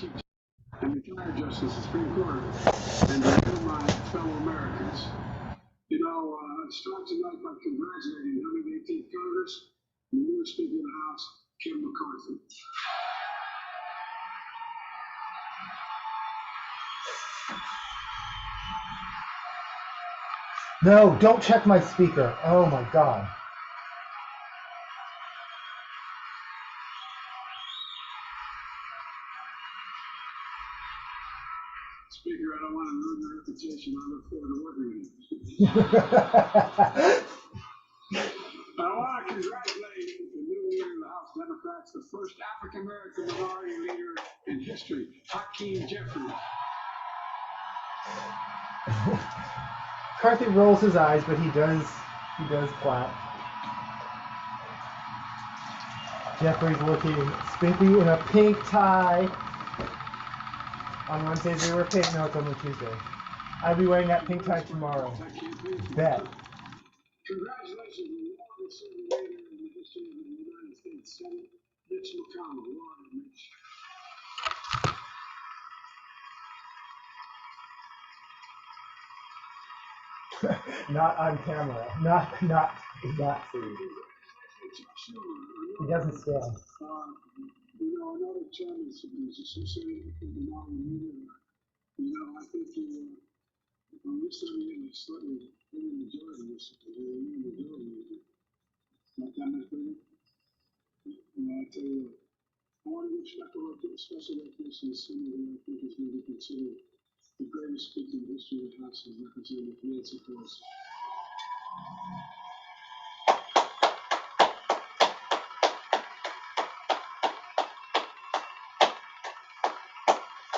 and retired Justice of the Supreme Court, and to my fellow Americans. You know, start tonight by congratulating the 118th Congress and the new Speaker of the House, Kim McCarthy. No, don't check my speaker. Oh my God. Speaker, I don't want to ruin your reputation. I look forward to working with you. I want to congratulate the new leader of the House Democrats, the first African-American minority leader in history, Hakeem Jeffries. McCarthy rolls his eyes, but he does clap. Jeffrey's looking spiffy in a pink tie. On Wednesdays they wear pink. No, it's only Tuesday. I'll be wearing that pink tie tomorrow. Bet. Congratulations to the longest serving leader in the history of the United States Senate, Mitch McConnell. Welcome, Mitch. Not on camera. Not serious. He doesn't stand. You know, another chairman is associated with the nominee. You know, I think on this time you have a slightly bigger majority. Not that much bigger. I tell you what, I want to give special recognition to someone who I think is going to be considered the greatest speaker in the history of the House, is Representative Nancy Pelosi.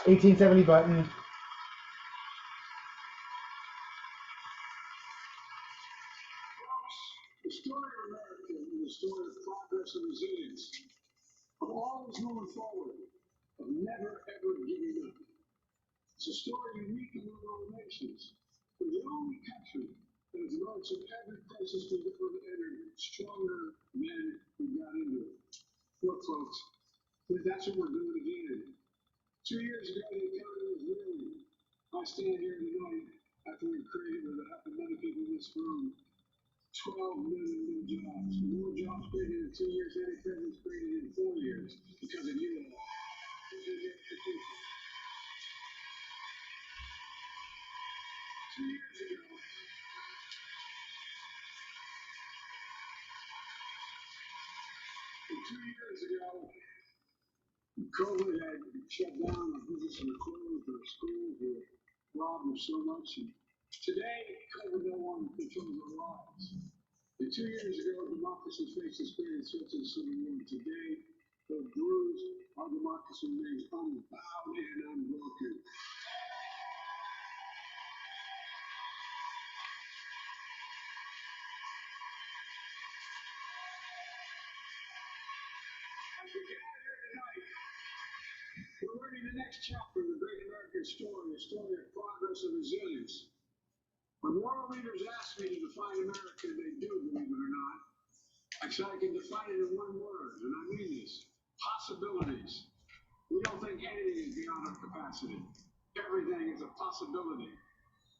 1870 button. The story of America is a story of progress and resilience, of always moving forward, of never ever giving up. It's a story unique among all nations. We're the only country that has learned from every crisis we've ever entered stronger than we got into it. Look, folks, that's what we're doing again. 2 years ago, the economy was reeling. I stand here tonight after we created, with the help of many people in this room, 12 million new jobs. More jobs created in 2 years than any president's created in 4 years because of you all. This is your institution. 2 years ago, COVID had shut down our business and closed, our schools were robbed of so much. And today, COVID no longer controls our lives. And 2 years ago, democracy faced its greatest threats in the Civil War. Today, though bruised, our democracy remains unbowed and unbroken. As we gather here tonight, we're learning the next chapter of the great American story, a story of progress and resilience. When world leaders ask me to define America, they do, believe it or not. I said I can define it in one word, and I mean this: possibilities. We don't think anything is beyond our capacity. Everything is a possibility.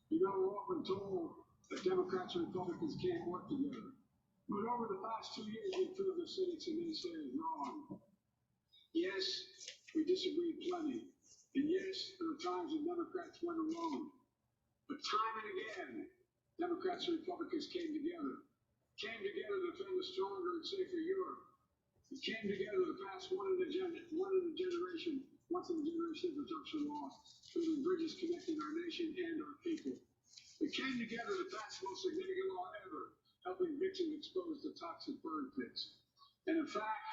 You know, we're often told that Democrats and Republicans can't work together. But over the past 2 years, we've proved the cynics and naysayers wrong. Yes, we disagree plenty. And yes, there are times when Democrats went alone. But time and again, Democrats and Republicans came together to defend a stronger and safer Europe. We came together to pass once in a generation infrastructure law, building bridges connecting our nation and our people. We came together to pass the most significant law ever, helping victims exposed to toxic burn pits. And in fact,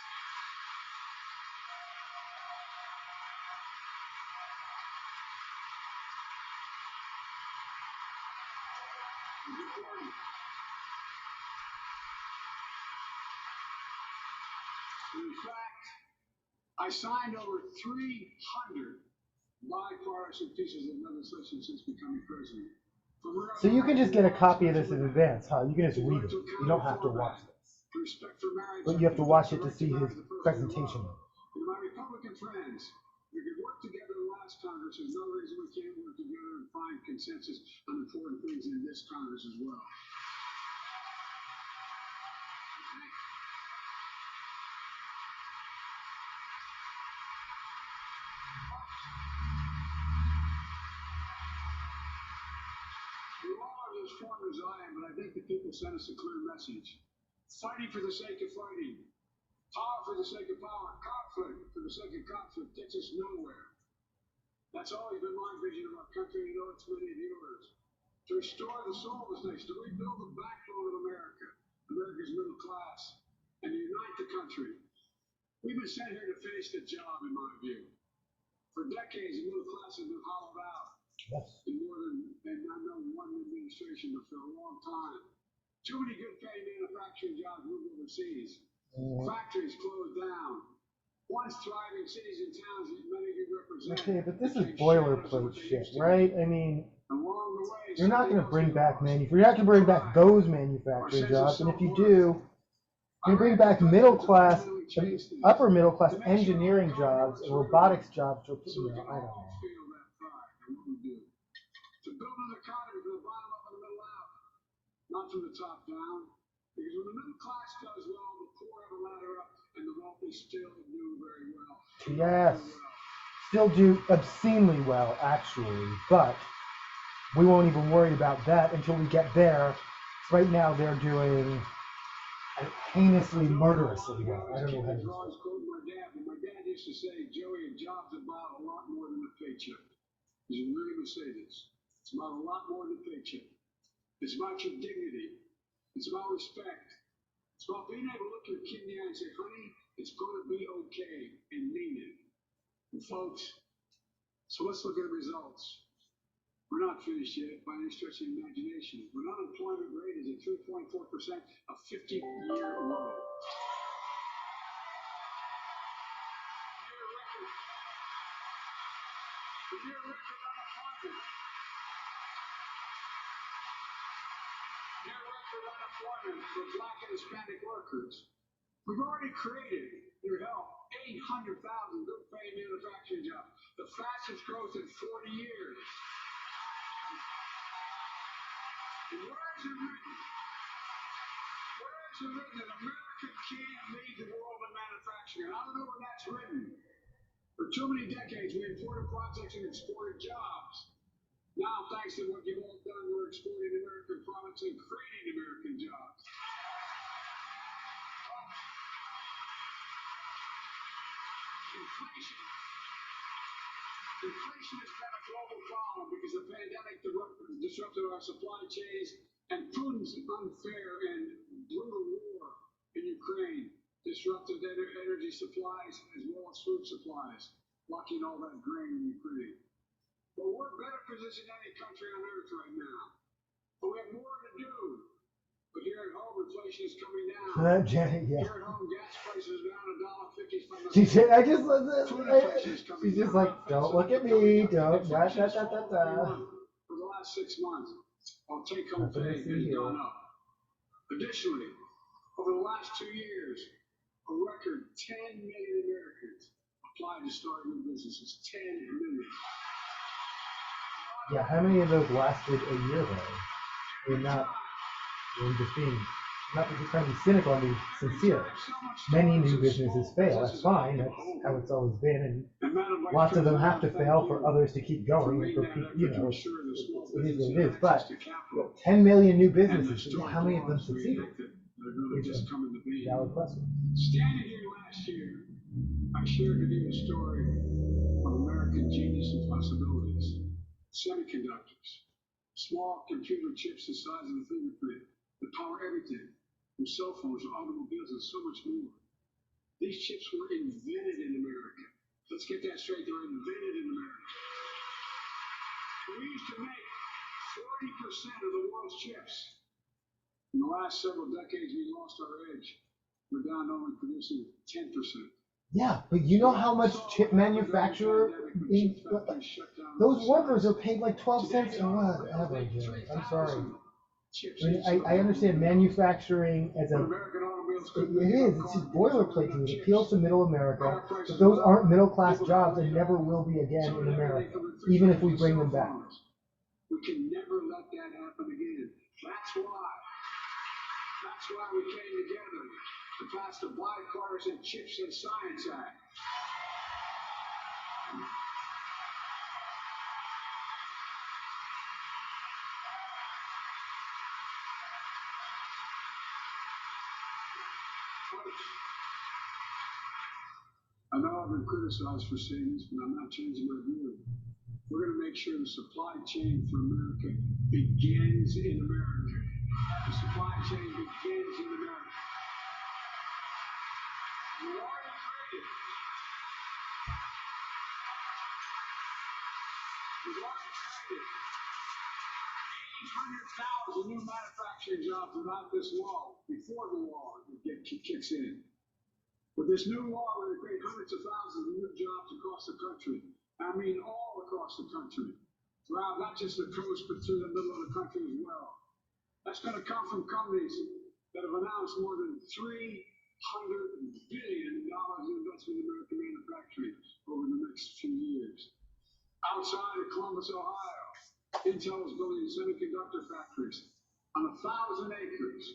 I signed over 300 bipartisan pieces of legislation since becoming president. So you can just get a copy of this in advance, huh? You can just read it. You don't have to watch this. But you have to watch it to see his presentation. My Republican friends, we can work together Congress, there's no reason we can't work together and find consensus on important things in this Congress as well. You all are as strong as I am, but I think the people sent us a clear message. Fighting for the sake of fighting. Power for the sake of power. Conflict for the sake of conflict gets us nowhere. That's always been my vision of our country, and I know it's many of yours. To restore the soul of this nation, to rebuild the backbone of America, America's middle class, and to unite the country. We've been sent here to finish the job, in my view. For decades, the middle class has been hollowed out. Yes. In more than, and I know one administration, but for a long time. Too many good paying manufacturing jobs moved overseas. Factories closed down. Once thriving cities and towns that many of you represent. Okay, but this is boilerplate shit, right? I mean, you're not going to bring back you're not going to bring back those manufacturing jobs, and if you do, you bring back middle class, upper middle class engineering jobs and robotics jobs. I don't know. To build an economy from the bottom up and the middle out, not from the top down. Because when the middle class does well, the poor have a ladder up, and the wealthy still do very well. Yes, still do obscenely well, actually, but we won't even worry about that until we get there. Right now, they're doing heinously, murderously well. I don't know how to describe. My dad used to say, Joey, a job's about a lot more than a paycheck. He's really going to say this. It's about a lot more than a paycheck. It's about your dignity. It's about respect. It's about being able to look your kid in the eye and say, honey, it's going to be okay, and mean it. And folks, so let's look at the results. We're not finished yet by any stretch of the imagination. When unemployment rate is at 3.4%, a 50-year low. The year record unemployment. Near record unemployment for Black and Hispanic workers. We've already created, through help, 800,000 good-paying manufacturing jobs, the fastest growth in 40 years. And where is it written? Where is it written that America can't lead the world in manufacturing? I don't know where that's written. For too many decades, we imported projects and exported jobs. Now, thanks to what you've all done, we're exporting American products and creating American jobs. Inflation. Inflation has been a global problem because the pandemic disrupted our supply chains, and Putin's unfair and brutal war in Ukraine disrupted energy supplies as well as food supplies, blocking all that grain in Ukraine. But we're better positioned than any country on earth right now. But we have more to do. But here at home, inflation is coming down. Janet, yeah. Here at home, gas prices are down $1.50 from the she's just like, don't look at me, don't, For the last 6 months, our take-home pay has gone up. Additionally, over the last 2 years, a record 10 million Americans applied to start new businesses. 10 million. Yeah, how many of those lasted a year though? We're not, we're just being, not just trying to be cynical, I'm being sincere. Many new businesses fail, that's fine, that's how it's always been, and lots of them have to fail for others to keep going, and for people, you know, it is what it is, but 10 million new businesses, how many of them succeeded? It's a valid question. Standing here last year, I shared with you a story of American genius and possibilities. Semiconductors, small computer chips the size of a fingerprint that power everything, from cell phones to automobiles and so much more. These chips were invented in America. Let's get that straight, they were invented in America. We used to make 40% of the world's chips. In the last several decades, we lost our edge. We're down to only producing 10%. Yeah, but you know how much chip manufacturer, those workers are paid like 12 cents a whatever, I'm sorry. chips. I mean, I understand manufacturing as a, American automobiles it is, it's just boilerplate to me. It appeals to middle America, but those aren't middle class jobs and never will be again in America, even if we bring them back. We can never let that happen again. That's why we came together to pass the Bipartisan Chips and Science Act. I know I've been criticized for saying this, but I'm not changing my view. We're going to make sure the supply chain for America begins in America. The supply chain begins in America. We already created. We've already created 800,000 new manufacturing jobs without this law, before the law kicks in. With this new law, we're going to create hundreds of thousands of new jobs across the country. I mean, all across the country. Throughout not just the coast, but through the middle of the country as well. That's going to come from companies that have announced more than $300 billion in investment in American manufacturing over the next few years. Outside of Columbus, Ohio, Intel is building semiconductor factories on 1,000 acres,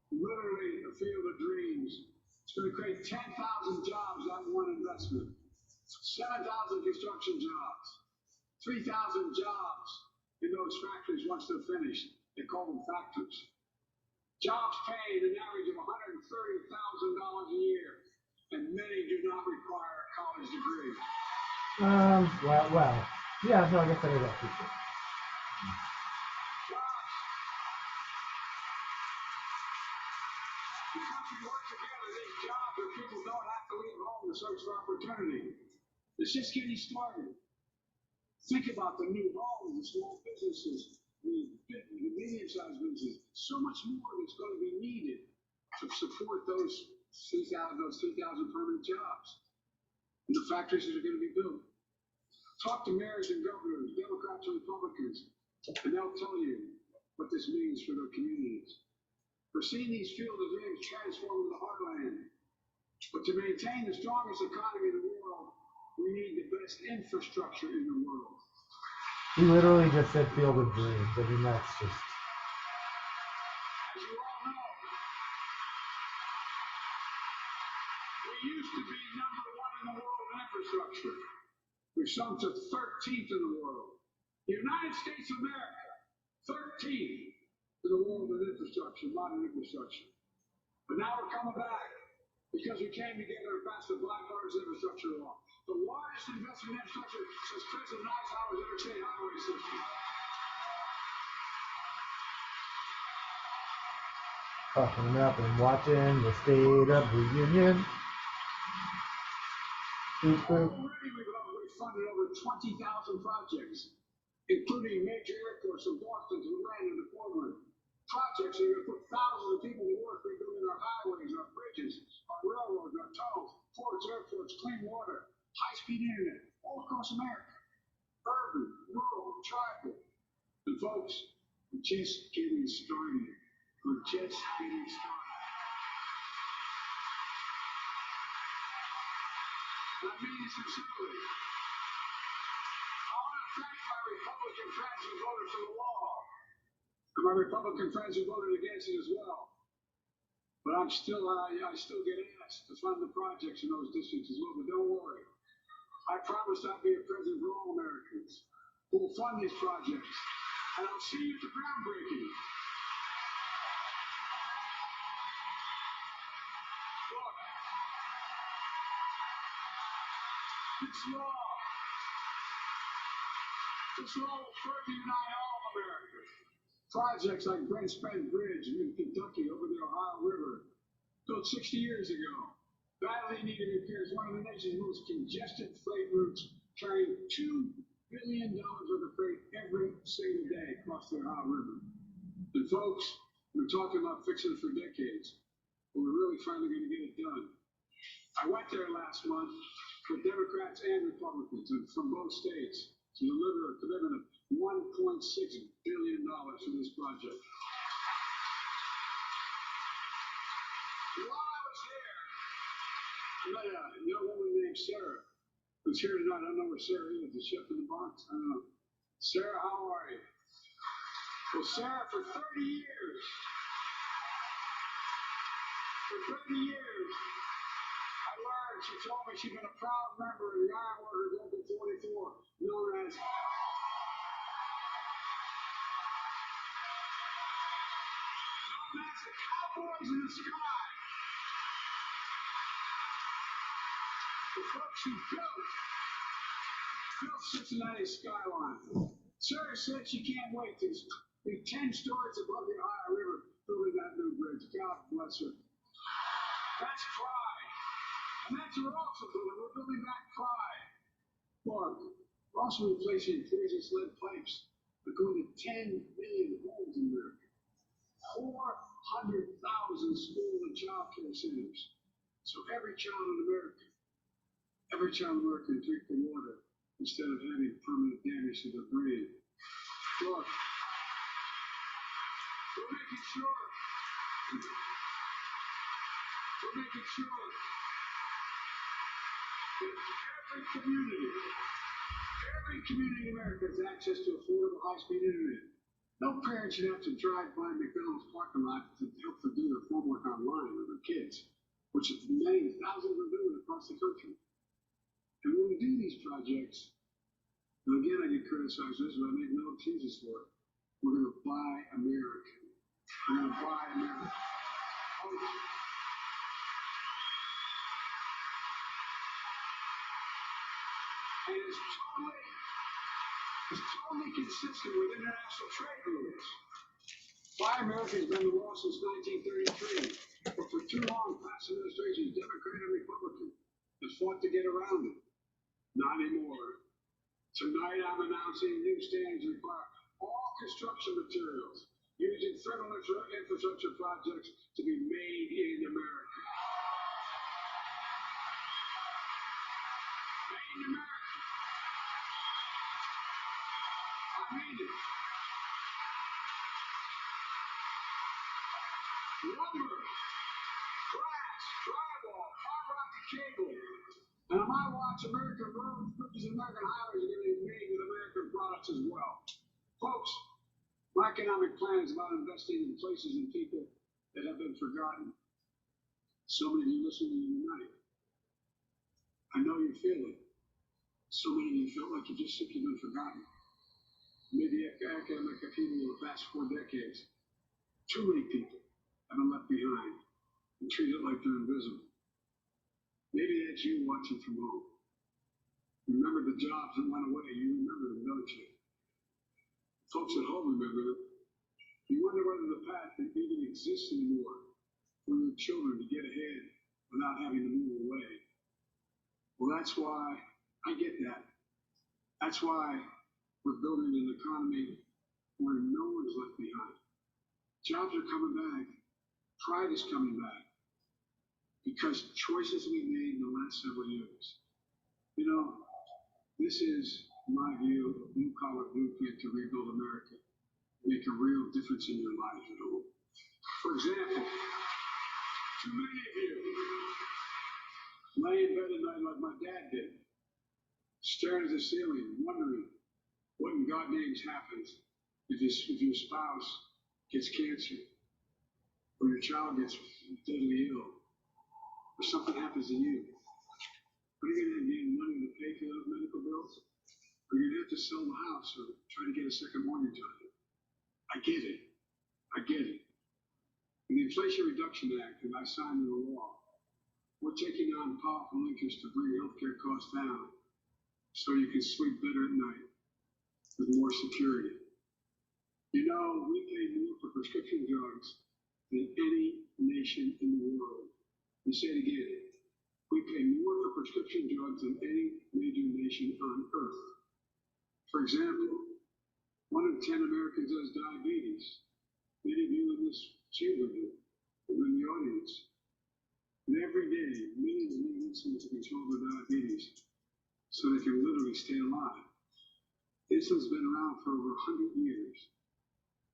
literally a field of dreams. It's going to create 10,000 jobs on one investment, 7,000 construction jobs, 3,000 jobs in those factories once they're finished. They call them factories. Jobs paid an average of $130,000 a year, and many do not require a college degree. Well, yeah, no, I guess that is actually true. People don't have to leave home to search for opportunity. It's just getting started. Think about the new homes, the small businesses, the medium-sized businesses. So much more that's going to be needed to support those 3,000 permanent jobs and the factories that are going to be built. Talk to mayors and governors, Democrats and Republicans, and they'll tell you what this means for their communities. We're seeing these field of dreams transform the heartland. But to maintain the strongest economy in the world, we need the best infrastructure in the world. He literally just said field of dreams. I mean, that's just... As you all know, we used to be number one in the world in infrastructure. We've sunk to 13th in the world. The United States of America, 13th in the world in infrastructure, modern infrastructure. But now we're coming back. Because we came together and passed the bipartisan infrastructure law. The largest investment in infrastructure since President Eisenhower's interstate highway system. Puffing up and watching the State of the Union. Already we've funded over 20,000 projects, including major airports from Boston to Atlanta to Portland. Projects that are going to put thousands of people to work rebuilding our highways, our bridges, our railroads, our tunnels, ports, airports, clean water, high-speed internet, all across America. Urban, rural, tribal. And folks, we're just getting started. We're just getting started. And I mean this sincerely. I want to thank my Republican friends who voted for the law. And my Republican friends who voted against it as well. But I still get asked to fund the projects in those districts as well. But don't worry. I promised I'd be a president for all Americans who will fund these projects. And I'll see you at the groundbreaking. Look, this law will further unite all Americans. Projects like Brent Spence Bridge in Kentucky over the Ohio River, built 60 years ago. Badly needed repairs, one of the nation's most congested freight routes, carrying $2 billion worth of freight every single day across the Ohio River. And folks, we're talking about fixing it for decades, but we're really finally going to get it done. I went there last month with Democrats and Republicans from both states to deliver a commitment of $1.6 billion for this project. met a young woman named Sarah, who's here tonight. I don't know where Sarah is. The chef in the box. I don't know. Sarah, how are you? Well, Sarah, for 30 years, I learned, she told me she'd been a proud member of the Iron Workers Local 44, known as the Cowboys in the Sky. The folks who built Cincinnati's skyline. Sarah said she can't wait to be 10 stories above the Ohio River building that new bridge. God bless her. That's pride. And that's what we're also building. We're building that pride. Look, we're also replacing poisonous lead pipes that go into 10 million homes in America. 400,000 school and child care centers. So every child in America can drink the water instead of having permanent damage to their brain. Look, we're making sure that every community in America has access to affordable high-speed internet. No parent should have to drive by McDonald's parking lot to help them do their homework online with their kids, which many thousands are doing across the country. And when we do these projects, and again, I get criticized for this, but I make no excuses for it. We're going to buy America. We're going to buy America. And it's totally consistent with international trade rules. Buy America has been the law since 1933, but for too long, past administrations, Democrat and Republican, have fought to get around it. Not anymore. Tonight, I'm announcing new standards require all construction materials using federal infrastructure projects to be made in America. Made in America. I mean it. Lumber, glass, drywall, fiber optic cable. And on my watch, American roads, bridges, and American highways are going to be made with American products as well. Folks, my economic plan is about investing in places and people that have been forgotten. So many of you listening tonight, I know you feel it. So many of you feel like you've just simply been forgotten. Maybe economic upheaval of the past 4 decades. Too many people have been left behind and treated like they're invisible. Maybe that's you watching from home. Remember the jobs that went away. You remember them, don't you? Folks at home remember them. You wonder whether the path that even exists anymore for your children to get ahead without having to move away. Well, that's why I get that. That's why we're building an economy where no one's left behind. Jobs are coming back. Pride is coming back. Because choices we made in the last several years. You know, this is my view of a blue-collar blueprint to rebuild America. Make a real difference in your lives at home. For example, too many of you lay in bed at night like my dad did, staring at the ceiling, wondering what in God's name happens if your spouse gets cancer, or your child gets deadly ill, or something happens to you. Are you going to need money to pay for those medical bills? Or you're going to have to sell the house or try to get a second mortgage on it? I get it. In the Inflation Reduction Act that I signed into law, we're taking on powerful interest to bring healthcare costs down so you can sleep better at night with more security. You know, we pay more for prescription drugs than any nation in the world. Let me say it again. We pay more for prescription drugs than any major nation on earth. For example, 1 in 10 Americans has diabetes. Many of you in this chamber do, in the audience. And every day, millions need insulin to control their diabetes so they can literally stay alive. Insulin's been around for over 100 years.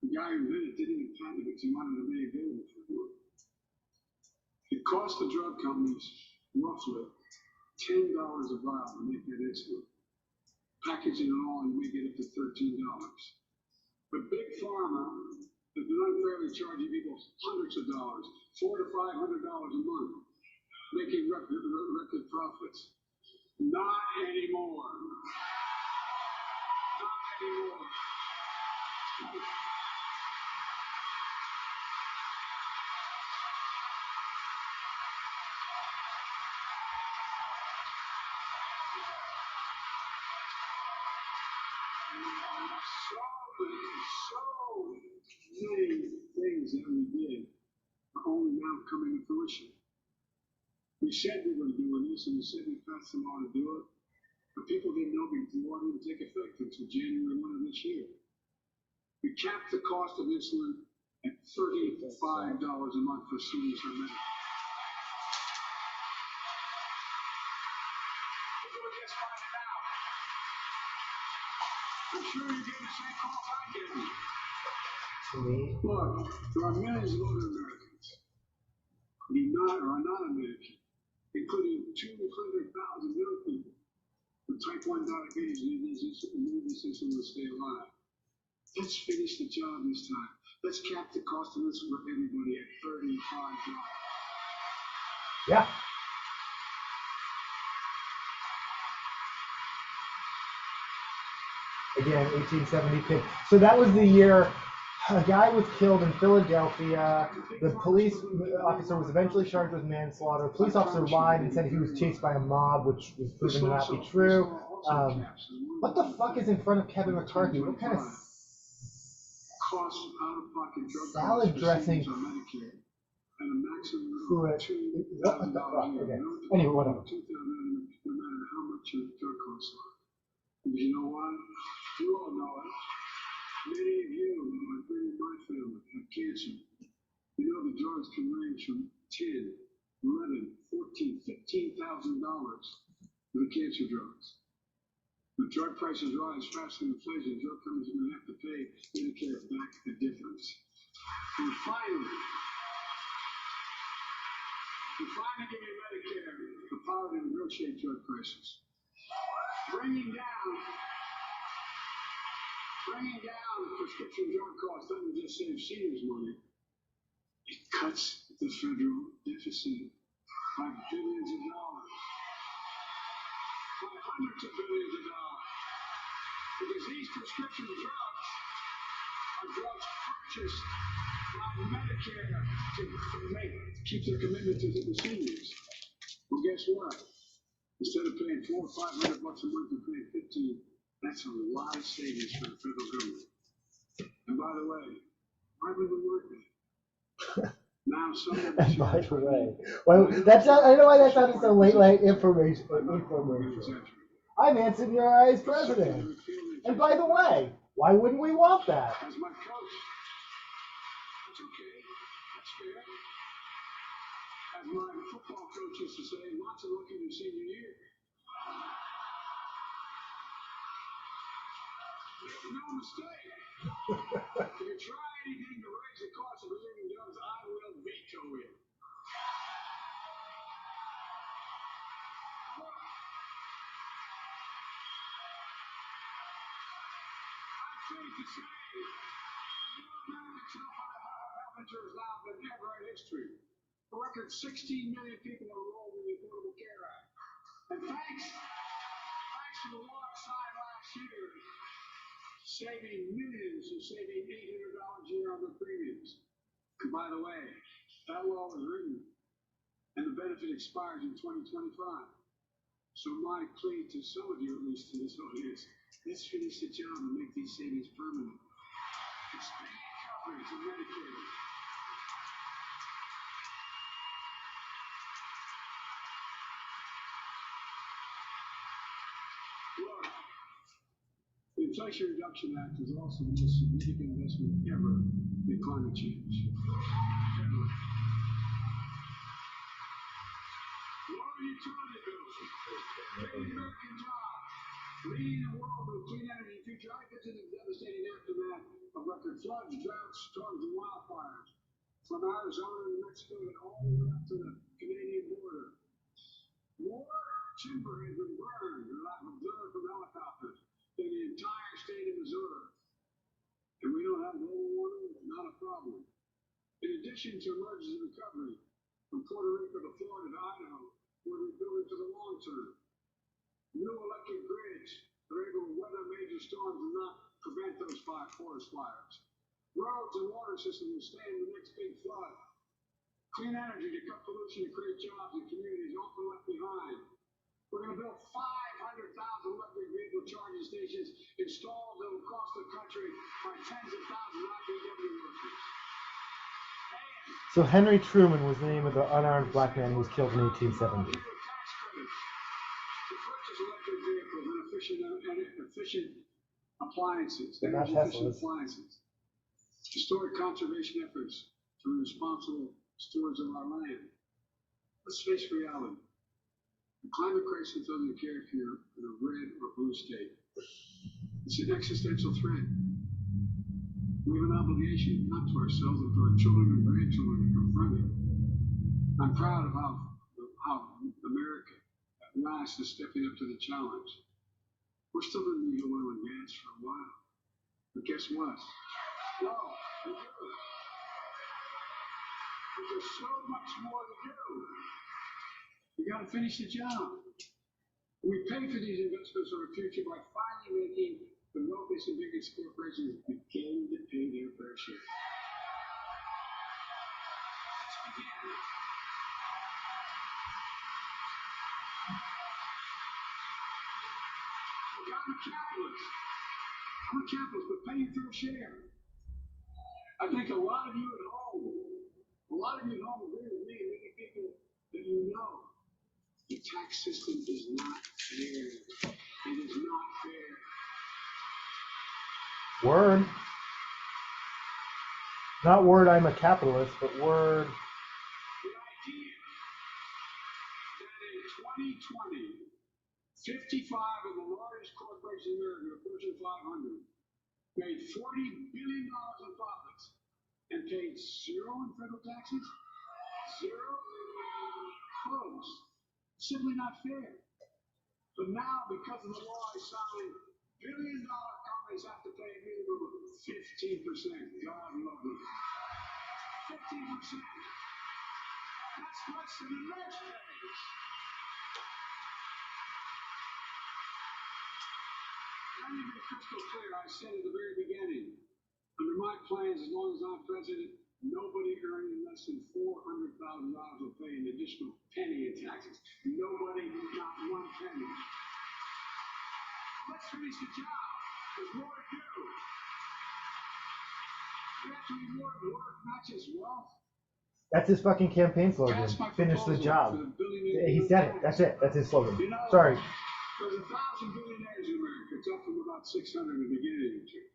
The guy who invented it didn't even patent it because he wanted to make it available for everyone. It costs the drug companies roughly $10 a vial to make that insulin. Packaging it all, and we get up to $13. But Big Pharma has been unfairly charging people hundreds of dollars, $400 to $500 a month, making record profits. Not anymore. Not anymore. So many things that we did are only now coming to fruition. We said we were doing this, and we said we passed the law to do it, but people didn't know before it didn't take effect until January 1 of this year. We capped the cost of insulin at $35 a month for seniors and men. People are just finding out. I'm sure you're getting the same calls I'm getting. Look, there are millions of other Americans who are not American, including 200,000 young people with type 1 diabetes who need this insulin to stay alive. Let's finish the job this time. Let's cap the cost of insulin for everybody at $35. Yeah. Again, 1870 kid. So that was the year a guy was killed in Philadelphia. The police officer was eventually charged with manslaughter. A police officer lied and said he was chased by a mob, which was proven to not be true. What the fuck is in front of Kevin McCarthy? What kind of salad dressing through it? What the fuck? Okay. Anyway, whatever. No matter how much your drug costs are. You know what? You all know it. Many of you, including my family, have cancer. You know the drugs can range from $10, $11, $14, $15,000 for the cancer drugs. The drug prices rise faster than inflation. Drug companies are going to have to pay Medicare back the difference. And finally giving Medicare the power to negotiate drug prices. Bringing down prescription drug costs doesn't just save seniors money. It cuts the federal deficit by billions of dollars. By hundreds of billions of dollars. Because these prescription drugs are drugs purchased by Medicare to keep their commitment to the seniors. Well, guess what? Instead of paying $400 or $500 a month, you're paying $15. That's a lot of savings for the federal government. And by the way, why would we work it? Now, some of and by the way, well, that's not, I don't know why that sounded so late information. I'm Anson, your eyes president. And by the way, why wouldn't we want that? As my coach, that's okay. That's fair. As my football coach used to say, lots of luck in your senior year. No mistake. If you try anything to raise the cost of prescription drugs, I will veto it. I'm pleased to say more American health insurance now than ever in history. A record 16 million people are enrolled in the Affordable Care Act. And thanks to the law signed last year, saving millions and saving $800 a year on their premiums. And by the way, that law was written and the benefit expires in 2025. So my plea to some of you, at least to this audience, let's finish the job and make these savings permanent. Expand coverage of Medicare. Look, the Inflation Reduction Act is also the most significant investment ever in climate change. Lower utility bills, create American jobs, leading the world with clean energy future. I get to the devastating aftermath of record floods, droughts, storms, and wildfires from Arizona and Mexico and all the way up to the Canadian border. More timber has been burned, or I've observed from helicopters, than the entire state of Missouri. And we don't have global warming? Not a problem. In addition to emergency recovery, from Puerto Rico to Florida to Idaho, we're rebuilding for the long term. New electric grids are able to weather major storms and not prevent those forest fires. Roads and water systems will stand the next big flood. Clean energy to cut pollution and create jobs in communities often left behind. We're going to build 500,000 electric vehicle charging stations installed across the country by tens of thousands of IBW workers. So Henry Truman was the name of the unarmed black man who was killed in 1870. To purchase electric vehicles and efficient appliances, Not energy-efficient Teslas. appliances. Historic conservation efforts to be responsible stewards of our land. Let's face reality. The climate crisis doesn't care if you're in a red or blue state. It's an existential threat. We have an obligation, not to ourselves, but to our children and grandchildren, to confront it. I'm proud of how America at last is stepping up to the challenge. We're still going to need oil and gas for a while. But guess what? No, we do. But there's so much more to do. We got to finish the job. We pay for these investments in our future by finally making the wealthiest and biggest corporations begin to pay their fair share. Let's begin. Look, I'm a capitalist. But pay your fair share. I think a lot of you at home agree with me and many people that you know. The tax system is not fair. It is not fair. Word. Not word I'm a capitalist, but word. The idea that in 2020, 55 of the largest corporations in America, the Fortune 500, made $40 billion in profits and paid zero in federal taxes? Zero? Folks, simply not fair. But now, because of the law I signed, billion-dollar companies have to pay a minimum of 15%. God love them. 15%. That's less than the next pays. Let me be crystal clear. I said at the very beginning, under my plans, as long as I'm president, nobody earning less than $400,000 will pay an additional penny in taxes. Nobody, not one penny. Let's finish the job. There's more to do. We have to reward work, not just wealth. That's his fucking campaign slogan. Finish the job. He said it. That's it. That's his slogan. You know, Sorry. There's 1,000 billionaires in America. It's up from about 600 in the beginning of the year.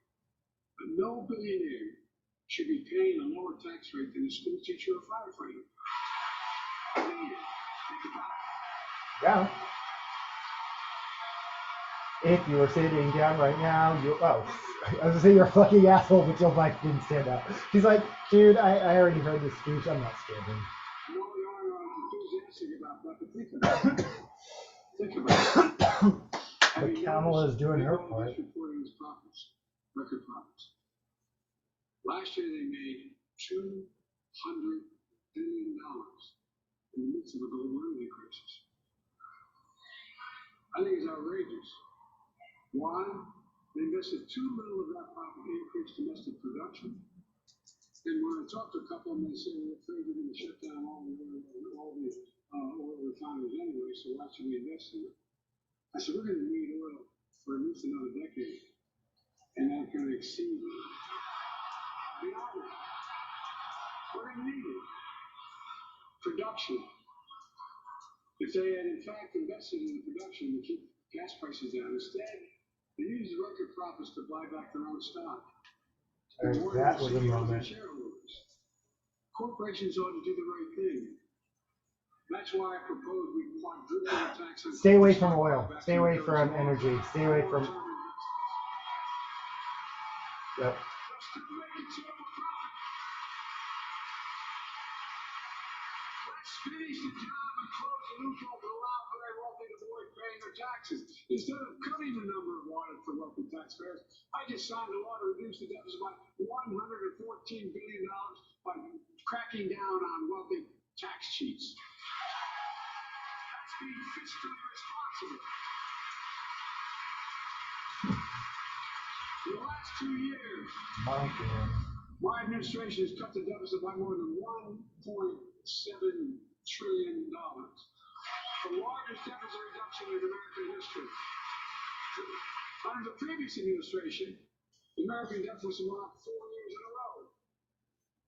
But no billionaire should be paying a lower tax rate than a school teacher or firefighter. I mean, think about it. Yeah. If you were sitting down right now, I was gonna say you're a fucking asshole, but your mic didn't stand up. He's like, dude, I already heard this speech. I'm not standing. No, we are enthusiastic about that, but think about it. Think about it. But Kamala is doing her part. Reporting his profits, record profits. Last year they made $200 billion in the midst of a global energy crisis. I think it's outrageous. Why? They invested too little of that profit to increase domestic production. And when I talked to a couple of them, they said, we're afraid we're going to shut down all the oil refineries anyway, so why should we invest in it? I said, we're going to need oil for at least another decade. And that's going to exceed the average. We're going to need it. Production. If they had, in fact, invested in the production to keep gas prices down, instead, they used the record profits to buy back their own stock. That was a moment. Corporations ought to do the right thing. That's why I propose we quadruple the tax on. Stay away from oil. Stay away from energy. Stay away from. Yep. Let's finish the job and close the loophole to allow very wealthy to avoid paying their taxes. Instead of cutting the number of wanted for wealthy taxpayers, I just signed a law to reduce the deficit by $114 billion by cracking down on wealthy tax cheats. That's being fiscally responsible. In the last 2 years, my administration has cut the deficit by more than $1.7 trillion. The largest deficit reduction in American history. Under the previous administration, the American deficit went up 4 years in a row.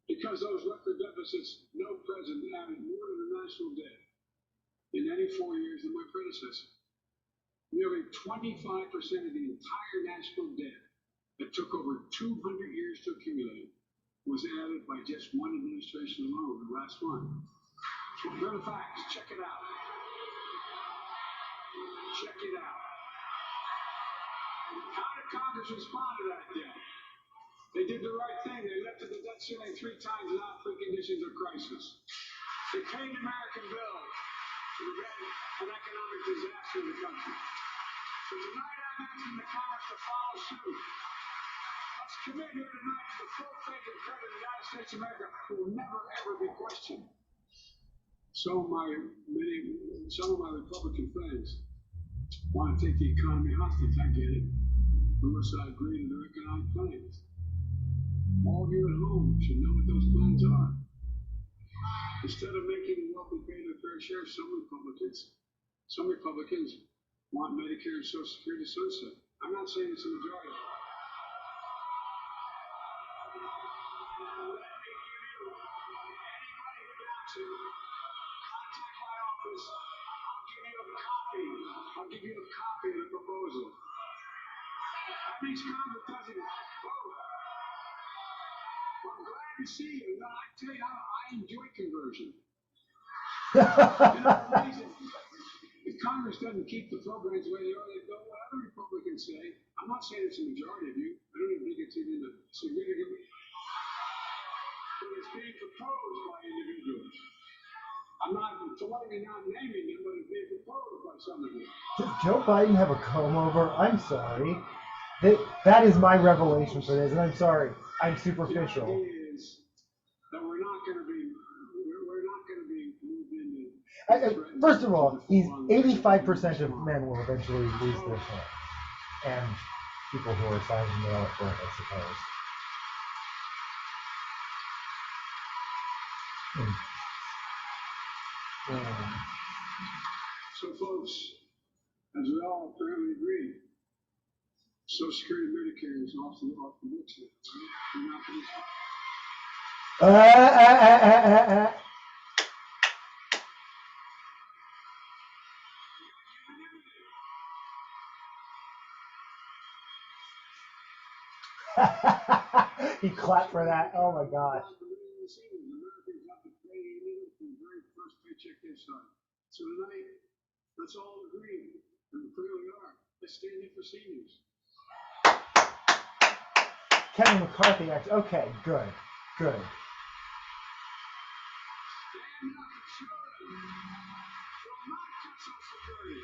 Because those record deficits, no president added more to the national debt in any 4 years than my predecessor. Nearly 25% of the entire national debt that took over 200 years to accumulate was added by just one administration alone, the last one. So here are the facts. Check it out. Check it out. How did Congress respond to that debt? They did the right thing. They lifted the debt ceiling 3 times without preconditions of crisis. They paid the American bill to prevent an economic disaster in the country. So tonight I'm asking the Congress to follow suit. Let's commit here tonight to the full faith and credit of the United States of America will never ever be questioned. Some of my Republican friends want to take the economy hostage. I get it. Unless I agree to their economic plans. All of you at home should know what those plans are. Instead of making the wealthy pay their fair share, some Republicans want Medicare and Social Security sunset. I'm not saying it's a majority. Contact my office. I'll give you a copy of the proposal. That means Congress doesn't vote. Well, I'm glad to see you. No, I tell you how I enjoy conversion. If Congress doesn't keep the programs the way they are, they go, what other Republicans say. I'm not saying it's a majority of you. I don't even think it's even a significant. But it's being proposed by individuals. I'm not, so what are you not naming them, but it's being proposed by some of you. Does Joe Biden have a comb over? I'm sorry. That is my revelation for this, and I'm sorry. I'm superficial. The idea is that we're not going to be moved into. First of all, 85% of men will eventually lose their hair, and people who are signing it out for it, I suppose. So, folks, as we all apparently agree, Social Security and Medicare is off the books now, right? He clapped for that. Oh my gosh. Americans have to pay anything from the very first paycheck they start. So tonight, let's all agree, and we clearly are. Let's stand in for seniors. Kevin McCarthy, actually. Okay, good. Stand up for children. We will not cut Social Security. We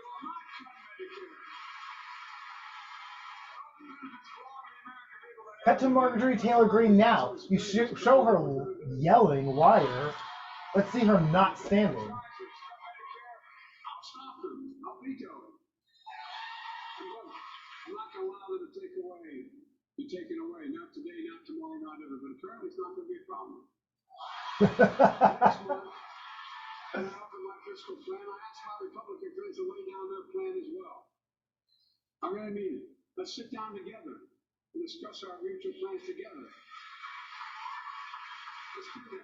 will not cut Medicare. Cut to Marjorie Taylor Greene now. You show her yelling wire. Let's see her not standing. I'll stop them. I'll veto them. I'm not going to allow them to be taken away. Not today, not tomorrow, not ever. But apparently it's not going to be a problem. Next month, when I open my fiscal plan, I ask my Republican friends to lay down their plan as well. I really mean it. Let's sit down together and discuss our future plans together. Let's do that.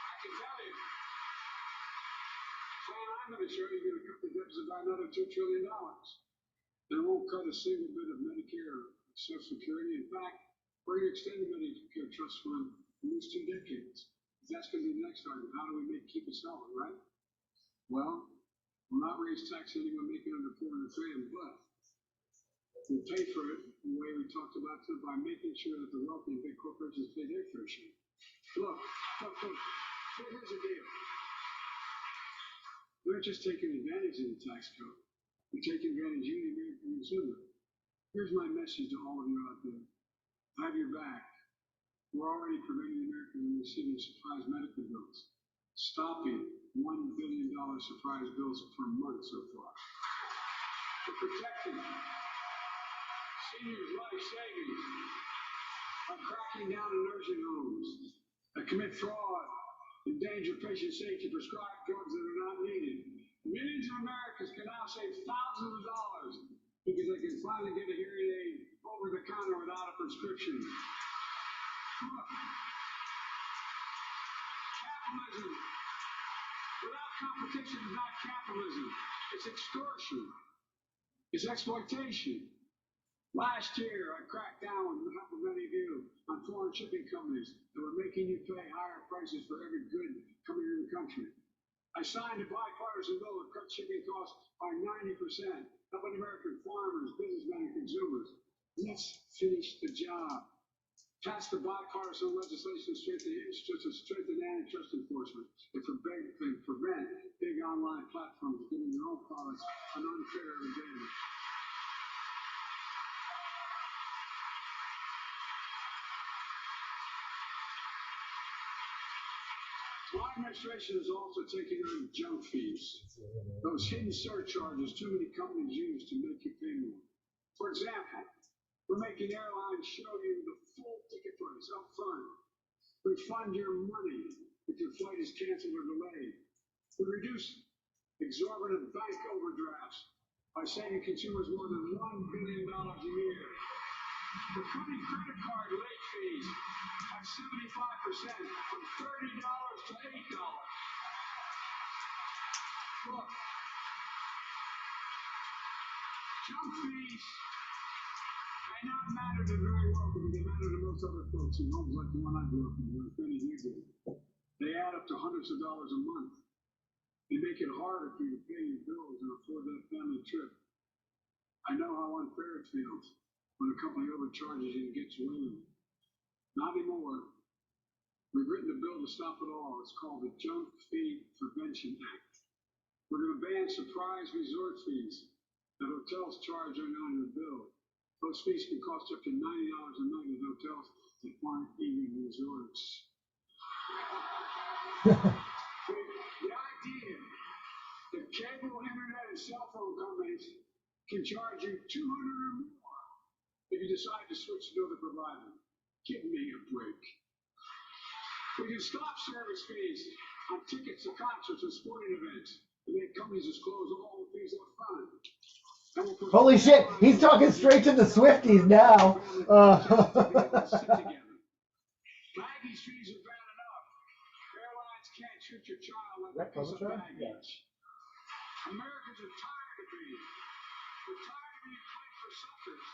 I can tell you, the plan I'm going to show you is going to cut the deficit by another $2 trillion. They won't cut a single bit of Medicare or Social Security. In fact, we're going to extend the Medicare Trust Fund at least 2 decades. That's going to be the next argument. How do we keep it selling, right? Well, we'll not raise tax on anyone making under $400,000, but We'll pay for it the way we talked about too, by making sure that the wealthy and big corporations pay their fair share. Look. Here's the deal. We're just taking advantage of the tax code. We're taking advantage of the American consumer. Here's my message to all of you out there. I have your back. We're already preventing Americans from receiving surprise medical bills, stopping $1 billion surprise bills per month so far. We're protecting seniors' life savings by cracking down on nursing homes that commit fraud, endanger patient safety, prescribe drugs that are not needed. Millions of Americans can now save thousands of dollars because they can finally get a hearing aid over the counter without a prescription. Look, capitalism without competition is not capitalism. It's extortion. It's exploitation. Last year, I cracked down with the help of many of you on foreign shipping companies that were making you pay higher prices for every good coming into the country. I signed a bipartisan bill that cut shipping costs by 90%, helping American farmers, businessmen, and consumers. Let's finish the job. Pass the bipartisan legislation to strengthen antitrust enforcement and prevent big online platforms giving their own products an unfair advantage. My administration is also taking on junk fees, those hidden surcharges too many companies use to make you pay more. For example, we're making airlines show you the full ticket price up front. Refund your money if your flight is canceled or delayed. We reduce exorbitant bank overdrafts by saving consumers more than $1 billion a year. We're cutting credit card late fees by 75% from $30 to $8. Look, junk fees may not matter to very wealthy, but they matter to most other folks in homes like the one I grew up in, where many years ago. They add up to hundreds of dollars a month. They make it harder for you to pay your bills and afford that family trip. I know how unfair it feels when a company overcharges you and gets you in. Not anymore. We've written a bill to stop it all. It's called the Junk Fee Prevention Act. We're going to ban surprise resort fees that hotels charge on your bill. Those fees can cost up to $90 a night at hotels that aren't even resorts. The idea that cable, internet, and cell phone companies can charge you $200 or more if you decide to switch to another provider. Give me a break. We can stop service fees on tickets to concerts and sporting events and make companies disclose all the fees up front. Holy shit, he's talking straight to the Swifties now. Baggies fees are bad enough. Airlines can't treat your child like a piece of baggage. Americans are tired of being. We're tired of being played for suckers.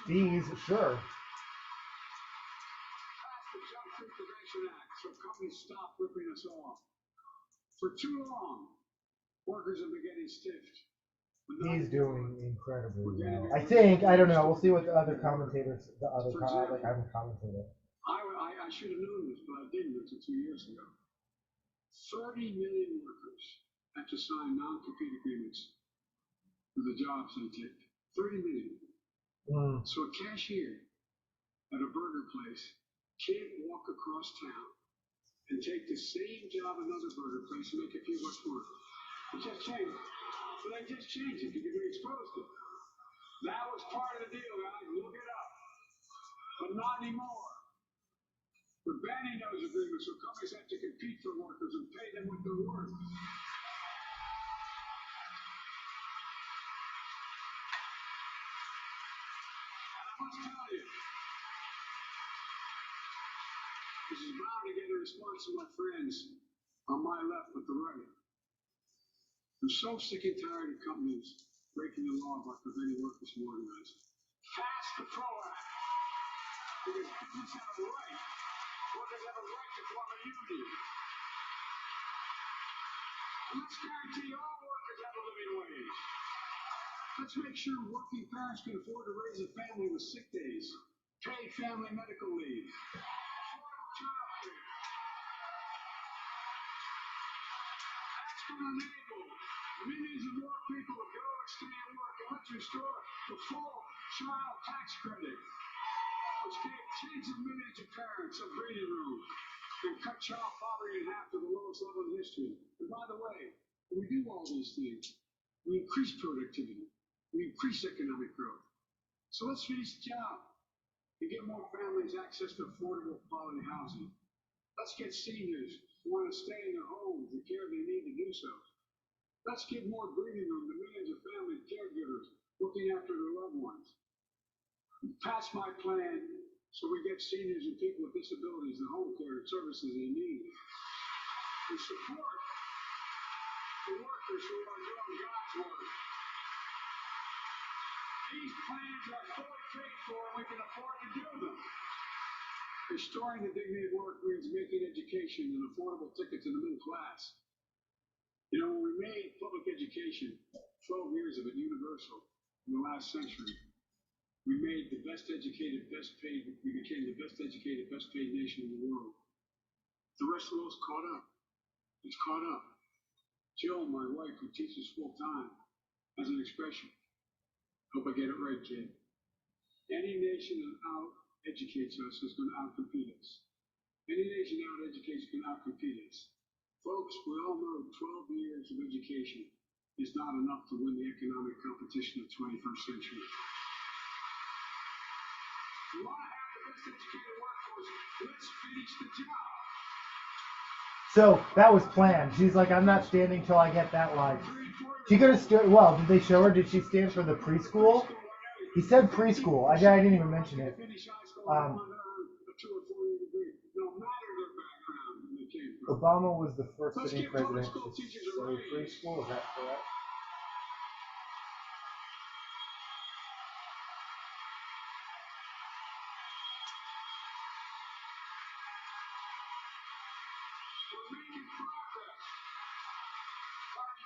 Fees, sure. Pass the Junk Fee Prevention Act so companies stop ripping us off. For too long, workers have been getting stiffed. He's doing incredibly well. I think, I don't know, we'll see what the other commentators, I'm a commentator. I should have known this, but I didn't until 2 years ago. 30 million workers have to sign non-compete agreements for the jobs they take. 30 million. So a cashier at a burger place can't walk across town and take the same job at another burger place and make a few bucks more. It just changed. So they just changed it because they exposed it. That was part of the deal, guys. Look it up. But not anymore. We're banning those agreements so companies have to compete for workers and pay them what they're worth. And I must tell you, this is bound to get a response from my friends on my left but the right. I'm so sick and tired of companies breaking the law by preventing workers from organizing. Pass the PRO Act. Because business have a right. Workers have a right to form a union. And let's guarantee all workers have a living wage. Let's make sure working parents can afford to raise a family with sick days, paid family medical leave, affordable child care. That's going to enable millions of more people to go and stay at work, and let's restore the full child tax credit, which gave tens of millions of parents a breathing room and cut child poverty in half to the lowest level in history. And by the way, when we do all these things, we increase productivity, we increase economic growth. So let's finish the job and get more families access to affordable quality housing. Let's get seniors who want to stay in their homes the care they need to do so. Let's give more breathing room to millions of family caregivers looking after their loved ones. Pass my plan so we get seniors and people with disabilities the home care and services they need. We support the workers who are doing God's work. These plans are fully paid for and we can afford to do them. Restoring the dignity of work means making education an affordable ticket to the middle class. You know, when we made public education, 12 years of it universal in the last century, we made the best educated, best paid, we became the best educated, best paid nation in the world. The rest of the world's caught up. It's caught up. Jill, my wife, who teaches full time, has an expression. Hope I get it right, kid. Any nation that out-educates us is going to out-compete us. Any nation that out-educates can out-compete us. Folks, we all know 12 years of education is not enough to win the economic competition of the 21st century. You want to have the best educated workforce, let's finish the job. So that was planned. She's like, I'm not standing till I get that line. She could have stood. Well, did they show her? Did she stand for the preschool? He said preschool. I didn't even mention it. Obama was the first sitting president to say preschool. Is that correct?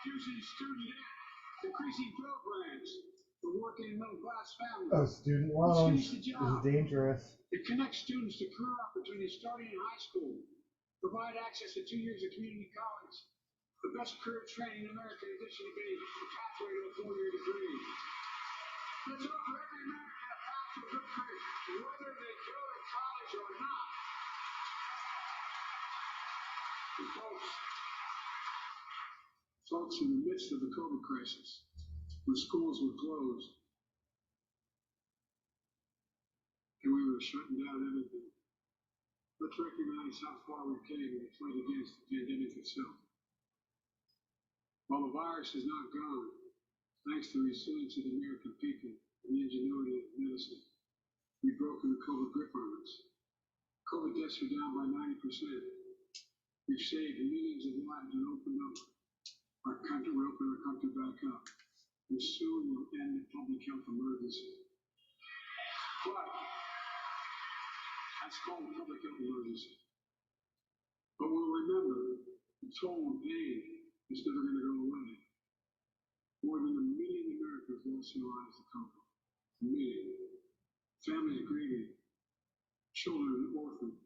Reducing student debt, increasing programs for working and middle class families. Oh, student loans. This is dangerous. It connects students to career opportunities starting in high school. Provide access to 2 years of community college. The best career training in America, in addition to being a pathway to a 4-year degree. Let's offer every American a path to a good career, whether they go to college or not. And folks, in the midst of the COVID crisis, when schools were closed and we were shutting down everything, let's recognize how far we came in the fight against the pandemic itself. While the virus is not gone, thanks to the resilience of the American people and the ingenuity of medicine, we've broken the COVID grip on us. COVID deaths are down by 90%. We've saved millions of lives and opened up our country. We opened our country back up. And soon we'll end the public health emergency. But that's called a public health emergency. But we'll remember the toll and pain is never going to go away. More than 1 million Americans lost their lives to COVID. 1 million. Families grieving. Children orphaned.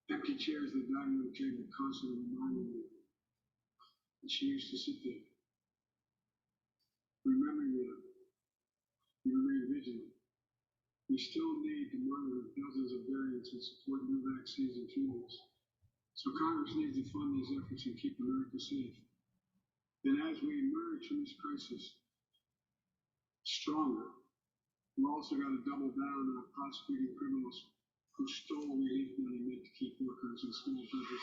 Empty chairs that dining room table constantly reminding me. And she used to sit there. Remembering them. We remain vigilant. We still need to monitor dozens of variants and support new vaccines and treatments. So Congress needs to fund these efforts and keep America safe. And as we emerge from this crisis stronger, we've also got to double down on prosecuting criminals who stole relief money meant to keep workers and small businesses.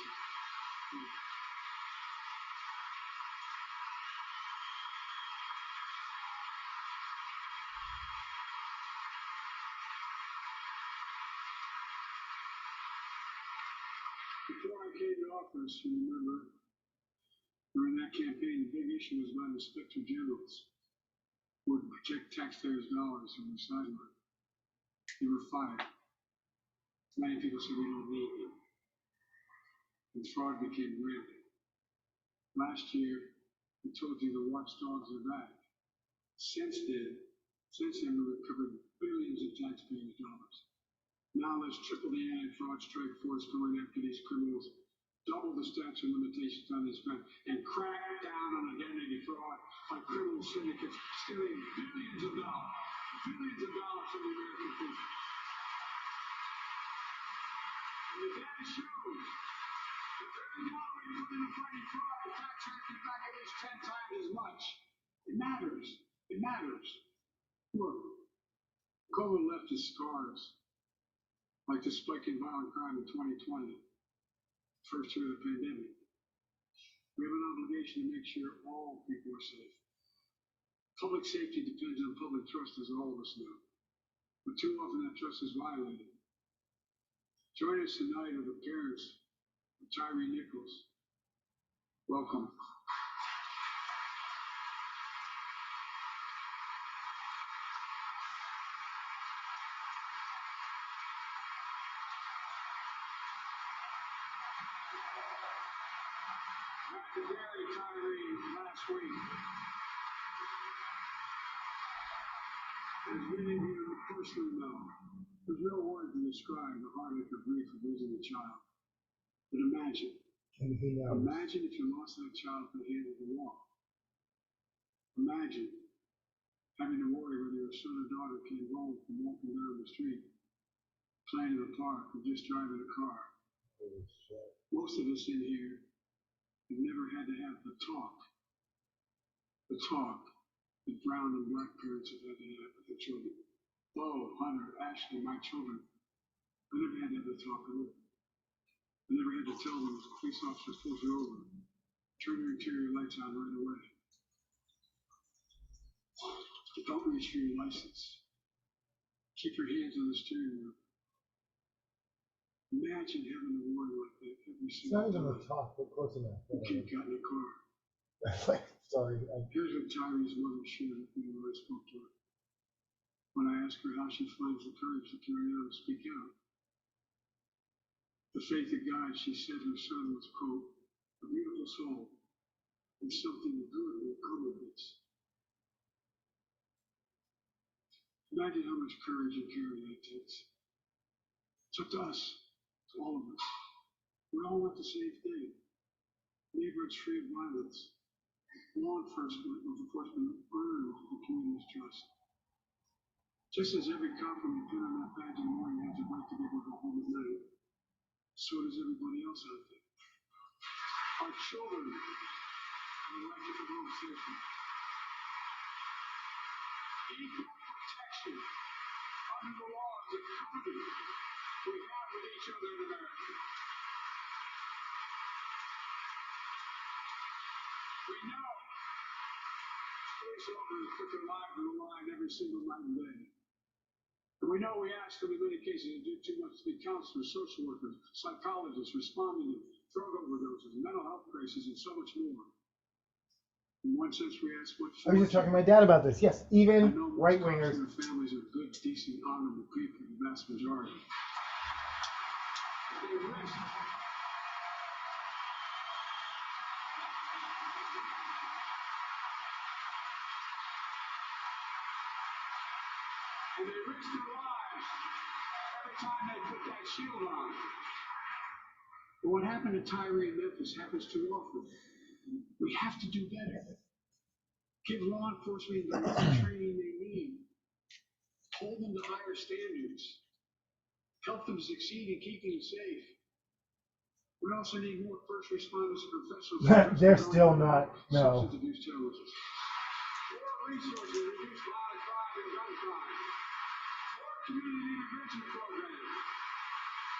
Before I came to office, you remember, during that campaign, the big issue was about inspector generals who would protect taxpayers' dollars from the sideline. They were fired. Many people said we don't need them. And fraud became rampant. Last year, I told you the watchdogs are back. Since then, we've recovered billions of taxpayers' dollars. Now let's triple the anti-fraud strike force going after these criminals, double the statute of limitations on this crime, and crack down on identity fraud by criminal syndicates stealing billions of dollars from the American people. And the data shows that every dollar we put into fighting fraud, the tax rate gets back at least 10 times as much. It matters. It matters. Look, COVID left his scars, like the spike in violent crime in 2020, first year of the pandemic. We have an obligation to make sure all people are safe. Public safety depends on public trust, as all of us know. But too often that trust is violated. Join us tonight with the parents of Tyree Nichols. Welcome. After Gary Tyree last week, as many of you personally know, there's no word to describe the heartache or grief of losing a child. But imagine if you lost that child at the hand of the law. Imagine having to worry whether your son or daughter came home from walking down the street, playing in the park, or just driving a car. Most of us in here have never had to have the talk that brown and black parents have had to have with their children. Bo, Hunter, Ashley, my children, I never had to have the talk with them. I never had to tell them if a police officer pulls you over, turn your interior lights on right away. Don't reach for your license. Keep your hands on the steering wheel. Imagine having to worry like that every single time. It's not even a talk, but close enough. The kid got in the car. Sorry. Here's what Tyree's mother shared with me when I spoke to her. When I asked her how she finds the courage to carry on and speak out. The faith of God, she said her son was, quote, a beautiful soul, and something good will come of this. Imagine how much courage and care that takes. It's up to us, to all of us. We all want the same thing. Neighborhoods free of violence. Law enforcement earn the community's trust. Just as every cop when you put on that badge in the morning has a right to be able to go home at night, so does everybody else out there. Our children have the right to come home safely. Equal protection under the laws of covenant we have with each other in America. We know police officers put their lives on the line every single night and day. And we know we ask them in many cases to do too much to be counselors, social workers, psychologists, responding to drug overdoses, mental health crises, and so much more. In one sense, we ask what. I was just talking to my dad about this. Yes, even right wingers. Their families are good, decent, honorable people, the vast majority. They risk. And they risk their lives every time they put that shield on. But what happened to Tyree in Memphis happens too often. We have to do better. Give law enforcement the training they need. Hold them to higher standards. Help them succeed in keeping them safe. We also need more first responders and professionals. They're still not, no. Substance abuse challenges. More resources to reduce violent crime and gun crime. More community intervention programs.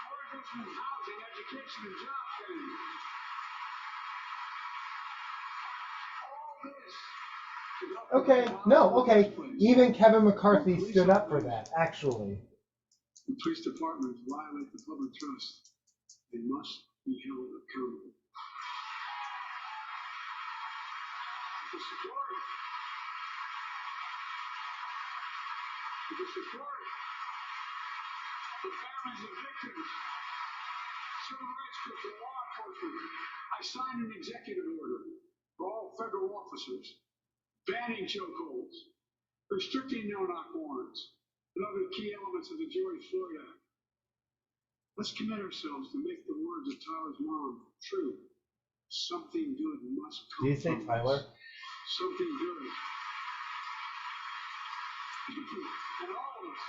More investment in housing, education, and job training. All this. Okay, no, okay. Even Kevin McCarthy stood up for that, actually. The police departments violate the public trust. They must be held accountable. To support the families of victims, civil rights groups, and law enforcement, I signed an executive order for all federal officers banning chokeholds, restricting no-knock warrants, and other key elements of the George Floyd Act. Let's commit ourselves to make the words of Tyler's mom true. Something good must come. Do you say from Tyler? this. Something good. And all of us.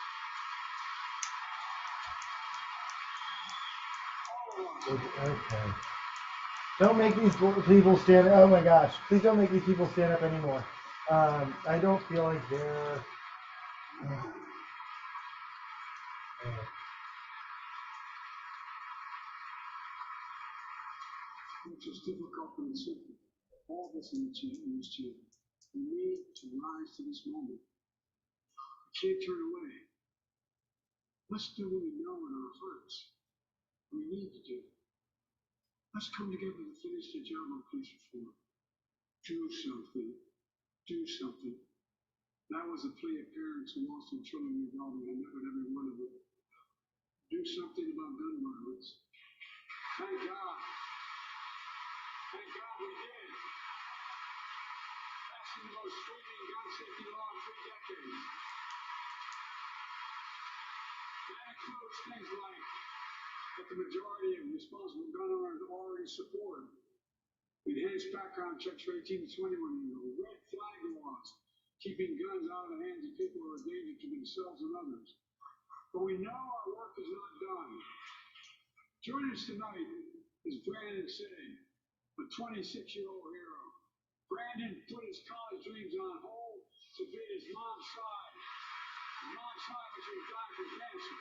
Okay. Don't make these people stand up. Oh my gosh. Please don't make these people stand up anymore. I don't feel like they're... Which is difficult and simple. All this in this chamber. We need to rise to this moment. We can't turn away. Let's do what we know in our hearts. We need to do. Let's come together to finish the job of police reform. Do something. Do something. That was a plea of parents who lost their children involved. I met with every one of them. Do something about gun violence. Thank God. Thank God we did. Passing the most sweeping gun safety law in 3 decades. That includes things like what the majority of responsible gun owners already support. Enhanced background checks for 18 to 21-year-olds. Red flag laws, keeping guns out of the hands of people who are a danger to themselves and others. But we know our work is not done. Joining us tonight is Brandon Say, a 26-year-old hero. Brandon put his college dreams on hold to be at his mom's side. His mom's side when she was dying from cancer.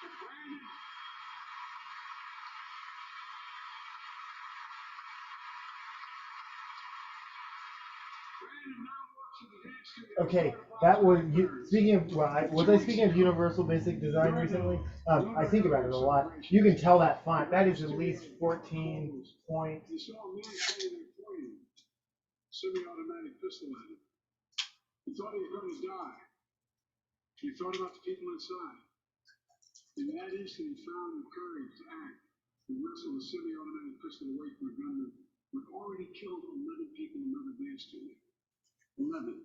And Brandon now works at the dance studio. Okay, that was speaking of. Well, was I speaking of Universal Basic Design recently? I think about it a lot. You can tell that font. That is at least 14 point. You saw a man standing there pointing semi-automatic pistol at him. He thought he was going to die. He thought about the people inside. In that instant, he found the courage to act and wrestle the semi-automatic pistol away from a gunman who had already killed 11 people in another dance studio. 11.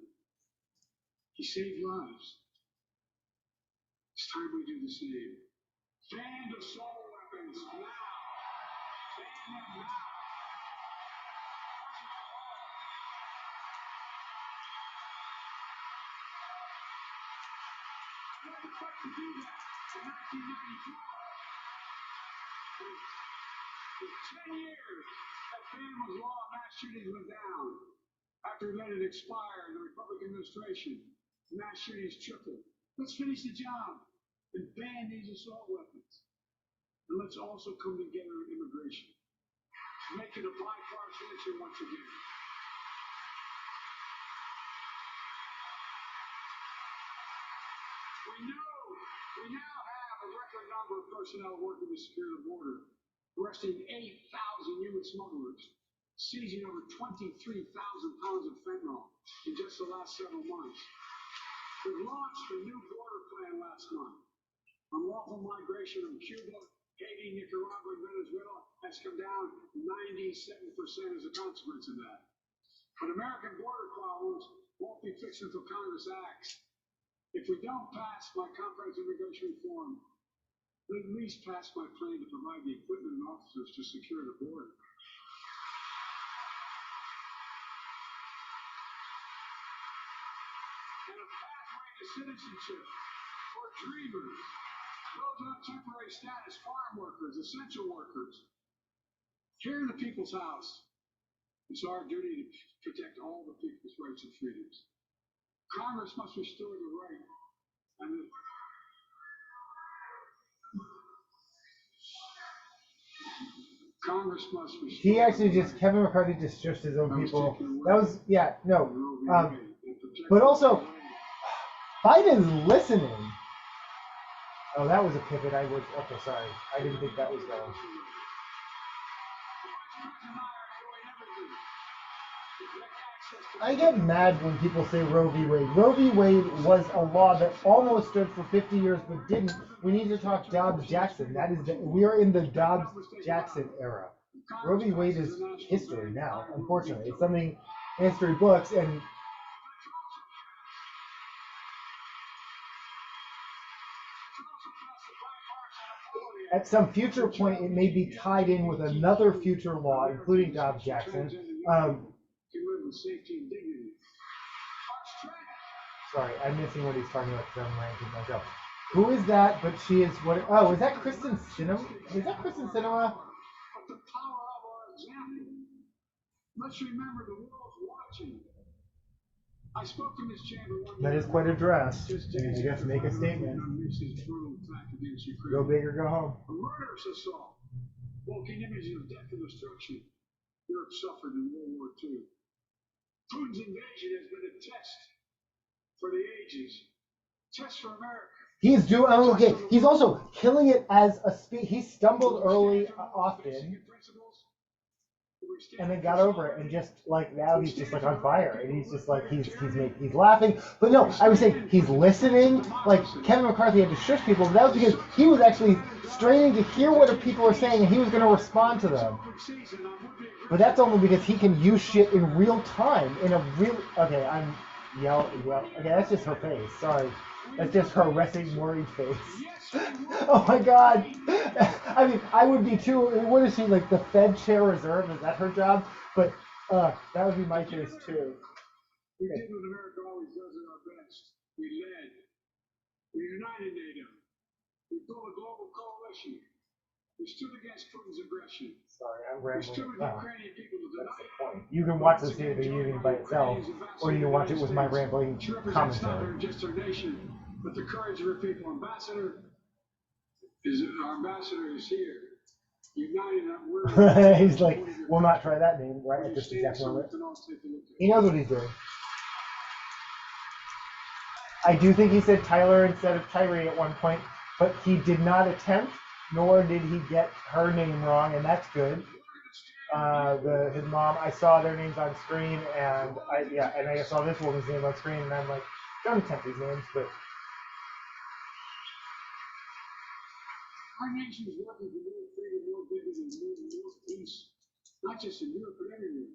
He saved lives. It's time we do the same. Ban assault weapons now. Ban them now. I had the fight to do that in 1994. For 10 years, that ban was law, mass shootings went down. After we let it expire in the Republican administration, mass shootings tripled. Let's finish the job and ban these assault weapons. And let's also come together on immigration. Make it a bipartisan issue once again. We now have a record number of personnel working to secure the border, arresting 8,000 human smugglers, seizing over 23,000 pounds of fentanyl in just the last several months. We launched a new border plan last month. Unlawful migration from Cuba, Haiti, Nicaragua, and Venezuela has come down 97% as a consequence of that. But American border problems won't be fixed until Congress acts. If we don't pass my comprehensive immigration reform, at least pass my plan to provide the equipment and officers to secure the border. And a pathway to citizenship for dreamers, those on temporary status, farm workers, essential workers. Here in the people's house, it's our duty to protect all the people's rights and freedoms. Congress must restore the right and the Congress must restore. He actually Kevin McCarthy just his own people. That was, yeah, no. But also, Biden's listening. Oh, that was a pivot. Okay, sorry. I didn't think that was going. I get mad when people say Roe v. Wade. Roe v. Wade was a law that almost stood for 50 years but didn't. We need to talk Dobbs-Jackson. We are in the Dobbs-Jackson era. Roe v. Wade is history now, unfortunately. It's something in history books, and at some future point, it may be tied in with another future law, including Dobbs Jackson. Sorry, I'm missing what he's talking about because I'm ranking myself. Who is that? But she is what? Oh, is that Kristen Cinema? Is that Kristen Cinema? But the power of our example. Let's remember the world's watching. I spoke in this chamber one That is quite a dress. And I guess make a statement. Go big or go home. A murderous assault. Walking images of death and destruction Europe suffered in World War II. Putin's invasion has been a test for the ages. Test for America. He's doing okay. He's also killing it as a speed. He stumbled early often, and then got over it, and just like now he's just like on fire, and he's just like he's laughing. But no, I was saying he's listening. Like Kevin McCarthy had to shush people, but that was because he was actually straining to hear what people are saying, and he was going to respond to them. But that's only because he can use shit in real time, in a real. Okay, I'm yelling. Okay, that's just her face. Sorry. That's just her resting, worried face. Oh my god! I mean, I would be too. What is she, like the Fed Chair Reserve? Is that her job? But that would be my face too. We did what America always does at our best. We led. We united NATO. We built a global coalition. We stood against Putin's aggression. Sorry, I'm rambling. We stood with Ukrainian people That's the point. You can watch the State of the Union by itself, or you can watch it with my rambling commentary. Just our nation, but the courage of our people. Our ambassador is here. United. He's like, we'll not try that name right at this exact moment. He knows what he's doing. I do think he said Tyler instead of Tyree at one point, but he did not attempt, nor did he get her name wrong, and that's good. His mom, I saw their names on screen, and I saw this woman's name on screen, and I'm like, don't attempt these names, but. Our nation is working for more freedom, more dignity, more peace, not just in Europe, but everywhere.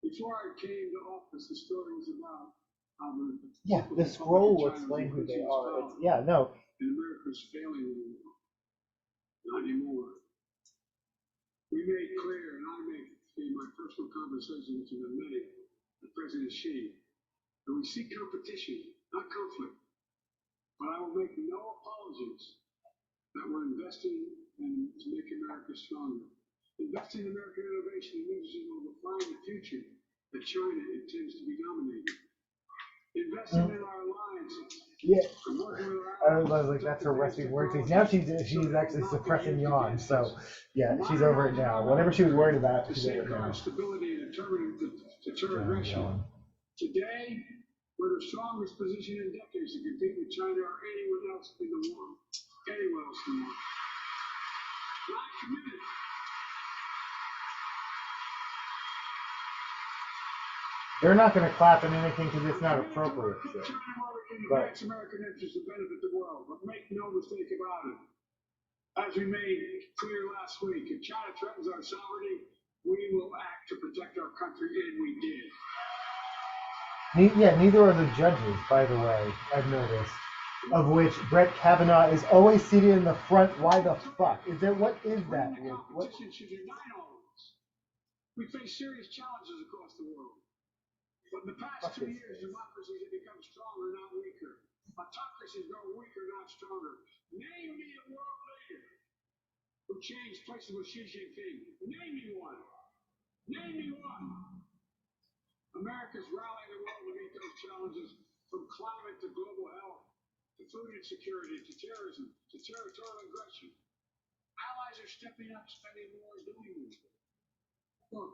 Before I came to office, the story was about how the scroll will explain who they are. And America's failing in the world. Not anymore. We made clear, and I make in my personal conversations with many, the President Xi, that we seek competition, not conflict. But I will make no apologies that we're investing to make America stronger. Investing in American innovation and leadership will define the future that China intends to be dominating. Investing in our alliances. Yeah. I was like, that's her resting word face. Now she's actually suppressing yawn. So, yeah, she's over it now. Whatever she was worried about, she's over it now. Stability and deter aggression. Today, we're the strongest position in decades to compete with China or anyone else in the world. Anyone else in the world. Not committed. They're not going to clap at anything because it's not appropriate. So. But American interests to benefit the world, but make no mistake about it. As we made clear last week, if China threatens our sovereignty, we will act to protect our country, and we did. Neither are the judges, by the way, I've noticed. Of which Brett Kavanaugh is always seated in the front. Why the fuck? What is that? What? Should unite all of us. We face serious challenges across the world. But in the past 2 years, democracies have become stronger, not weaker. Autocracies grow weaker, not stronger. Name me a world leader who changed places with Xi Jinping. Name me one. Name me one. America's rallying the world to meet those challenges, from climate to global health, to food insecurity, to terrorism, to territorial aggression. Allies are stepping up, spending more, and doing more. Look,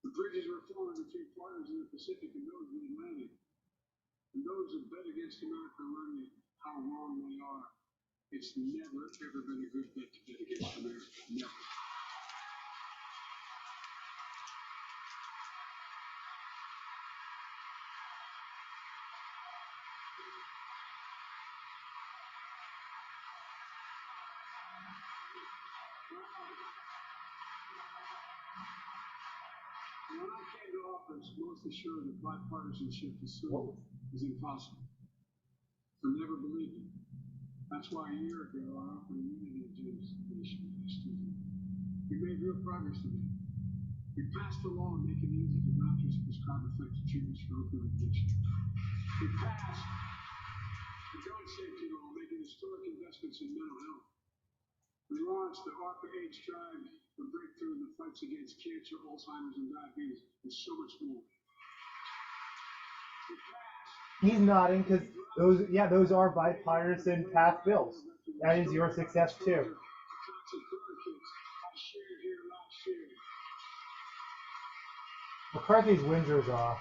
the bridges were formed between partners in the Pacific and those in the Atlantic. And those who bet against America learn how wrong they are. It's never, ever been a good bet to bet against America. Never. When I came to office, most assured that bipartisanship is impossible. I never believed it. That's why a year ago I offered unity legislation last year. We made real progress today. We passed a law making it easy for doctors to prescribe effective treatments for opioid addiction. We passed the gun safety law making historic investments in mental health. We launched the ARPA-H drive for breakthrough in the fights against cancer, Alzheimer's, and diabetes, and so much more. We passed. He's nodding because those are bipartisan passed bills. That is your success too. McCarthy's Windsor's off.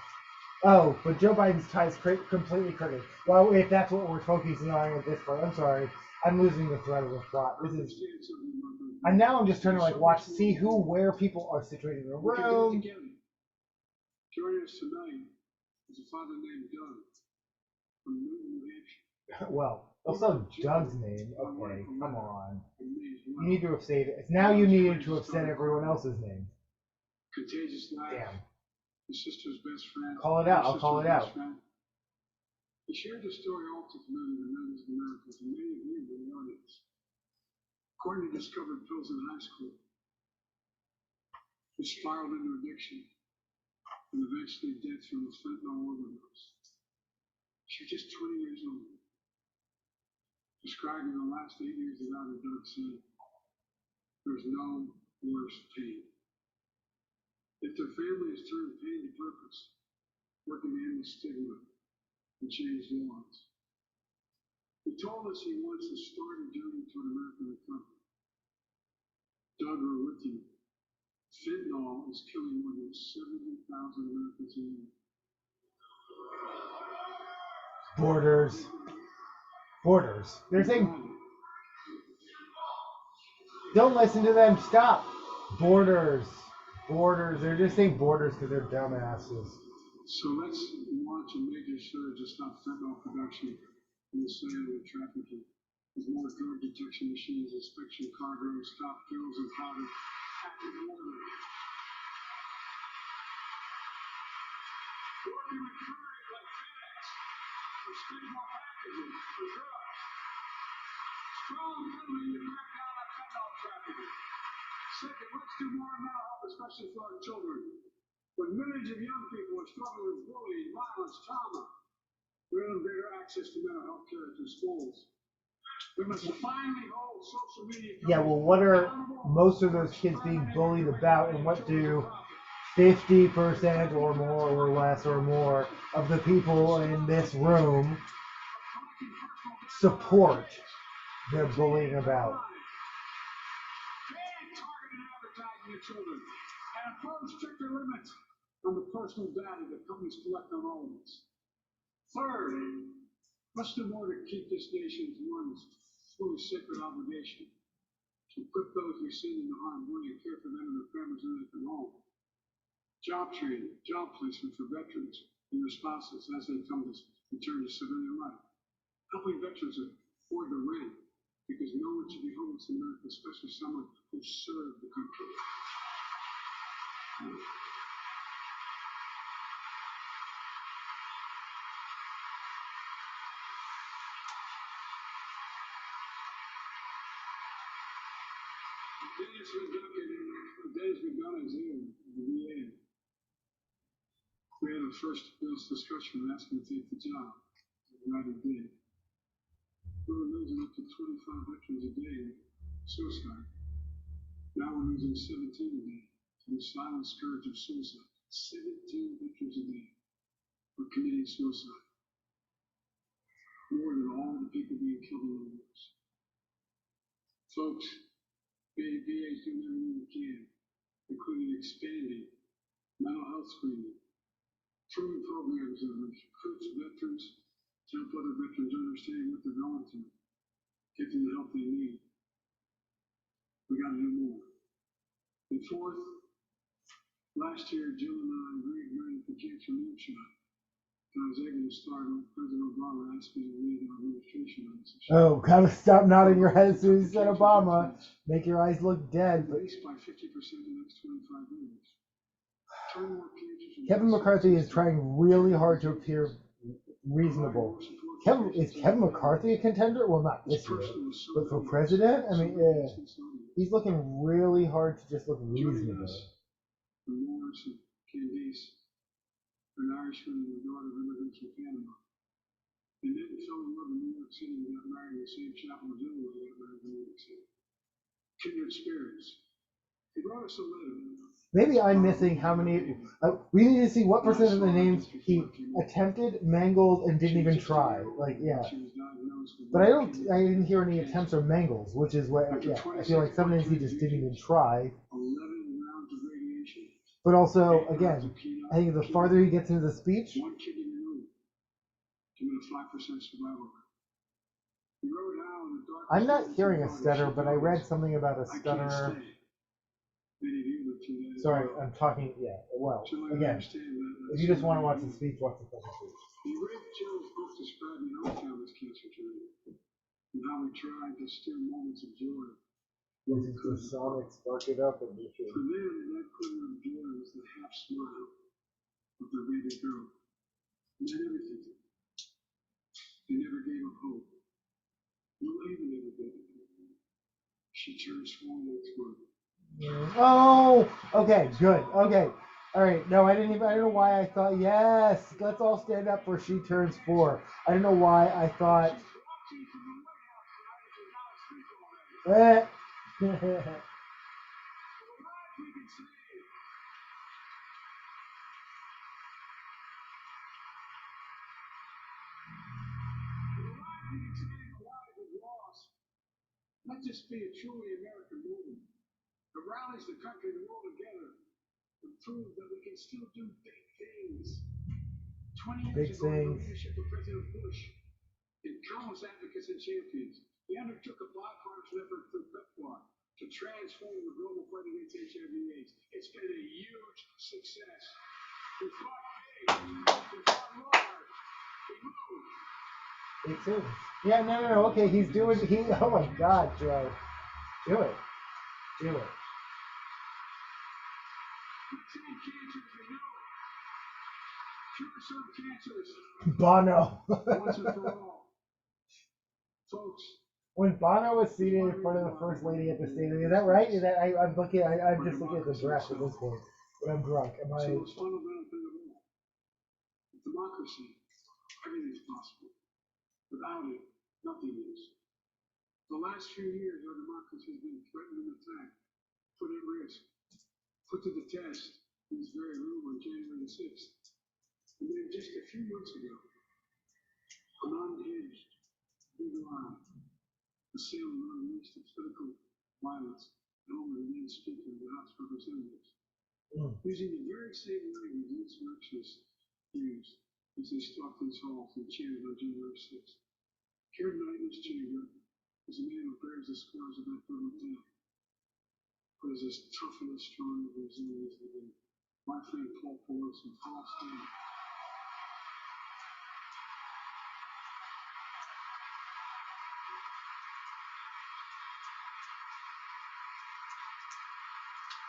Oh, but Joe Biden's tie is completely crooked. Well, if that's what we're focusing on at this point, I'm sorry. I'm losing the thread of the plot. And now I'm just trying to see where people are situated in the room. Joining us tonight is a father named Doug from Newton, New Hampshire. Well, also Doug's name. Okay, come on. You need to have said it. Now you needed to have said everyone else's name. Contagious life. Damn. His sister's best friend. Call it out. I'll call it out. He shared the story all too familiar to millions of Americans, and many of you were in the audience. Courtney discovered pills in high school. He spiraled into addiction and eventually death from a fentanyl overdose. She was just 20 years old. Describing the last 8 years of life, Doug said, "There's no worse pain. If their family has turned pain to purpose, working to end the stigma and change laws." He told us he wants to start a journey toward American recovery. Doug, we're with you. Fentanyl is killing more than 70,000 Americans a year. Borders. They're saying, don't listen to them. Stop. Borders. They're just saying borders because they're dumbasses. So let's launch a major surge to stop fentanyl production and the sale and trafficking. With more drug detection machines, inspection cargoes, stop pills and powder at the border. Working with couriers like FedEx for stable packaging for drugs. Strong commitment to crack down on fentanyl trafficking. Second, let's do more mental health, especially for our children. When millions of young people are struggling with bullying, violence, trauma, we have greater access to mental health care in schools. We must finally hold social media. Yeah, well, what are most of those kids being bullied about, and what do 50% or more or less or more of the people in this room support the bullying about? Children and impose stricter limits on the personal data that companies collect on all of us. Third, let's do more to keep this nation's one fully sacred obligation to put those we send into harm's way and care for them and their families when they come home. Job training, job placement for veterans and their spouses as they come to return to civilian life. Helping veterans afford the rent because no one should be homeless in America, especially someone who served the country. Dennis McDonough's here, the VA. We had a first bill's discussion asking to take the job. Right, he did. We were losing up to 25 veterans a day suicide. Now we're losing 17 a day to the silent scourge of suicide. 17 veterans a day are committing suicide. More than all the people being killed in the wars. Folks, VA is doing everything we can, including expanding mental health screening, training programs that recruits veterans to help other veterans understand what they're going through, get them the help they need. We got to do more. And fourth, last year, Jill and I reignited the cancer moonshot. And I was able to start when President Obama asked me to lead our administration on this issue. Oh, gotta stop nodding your head as soon as you said Obama. Make your eyes look dead. At least by 50% in the next 25 years. Kevin McCarthy is trying really hard to appear reasonable. Is Kevin McCarthy a contender? Well, not this year, but for president, I mean, he's looking really hard to just look reasonable. An Irishman and a daughter of immigrants from Panama. They met and fell in love in New York City and got married in the same chapel as Italy they got married in New York City. Kindred spirits. He wrote us a letter. Maybe I'm missing how many. We need to see what percent of the names he attempted, mangled, and didn't even try. Like, yeah. But I didn't hear any attempts or mangles, which is what. Yeah, I feel like some names he just didn't even try. 11 rounds of radiation. But also, again, I think the farther he gets into the speech, one kidney removed, given a 5% survival rate. He wrote how in the dark. I'm not hearing a stutter, but I read something about a stutter. Sorry, I'm talking. Yeah, well, again, if you just want to watch the speech, watch the fucking speech. He read Joe's book describing how he found his cancer journey and how he tried to steer moments of joy. Listen to the sonic, spark it up, and be sure. For them, that glitter of joy was the half smile of their baby girl. It meant everything to them. They never gave up hope. No lady never gave up hope. She turns 4 next month. Oh, okay, good. Okay. All right. No, I don't know why I thought, yes, let's all stand up for she turns 4. I don't know why I thought. Let this be a truly American movement that rallies the country to roll together and prove that we can still do big things. 20 years ago, in the leadership of President Bush and countless advocates and champions, he undertook a bipartisan effort through PEPFAR to transform the global fight against HIV/AIDS. It's been a huge success. We fought big, we fought hard, we moved. Me too. Yeah, no. Okay, he's doing. Oh my God, Joe, do it. Bono. Once and for all. Folks. When Bono was seated in front of the First Lady at the stadium, is that right? Is that I'm looking? I'm just looking at the dress at this point. But I'm drunk. Am I? So the most fundamental thing of all, democracy, everything's possible. Without it, nothing is. The last few years, our democracy has been threatened and attacked, put at risk, put to the test in this very room on January the 6th. And then just a few months ago, an unhinged, big lie, assailed and unleashed of physical violence at home of the then Speaker of the House of Representatives, using the very same language the insurrectionists used as they stalked these halls and chanted on January 6th. Here tonight in this chamber is a man who bears the scars of that brutal death, but is as tough and as strong and resilient as the day. My friend Paul Pelosi, Paul Stanley.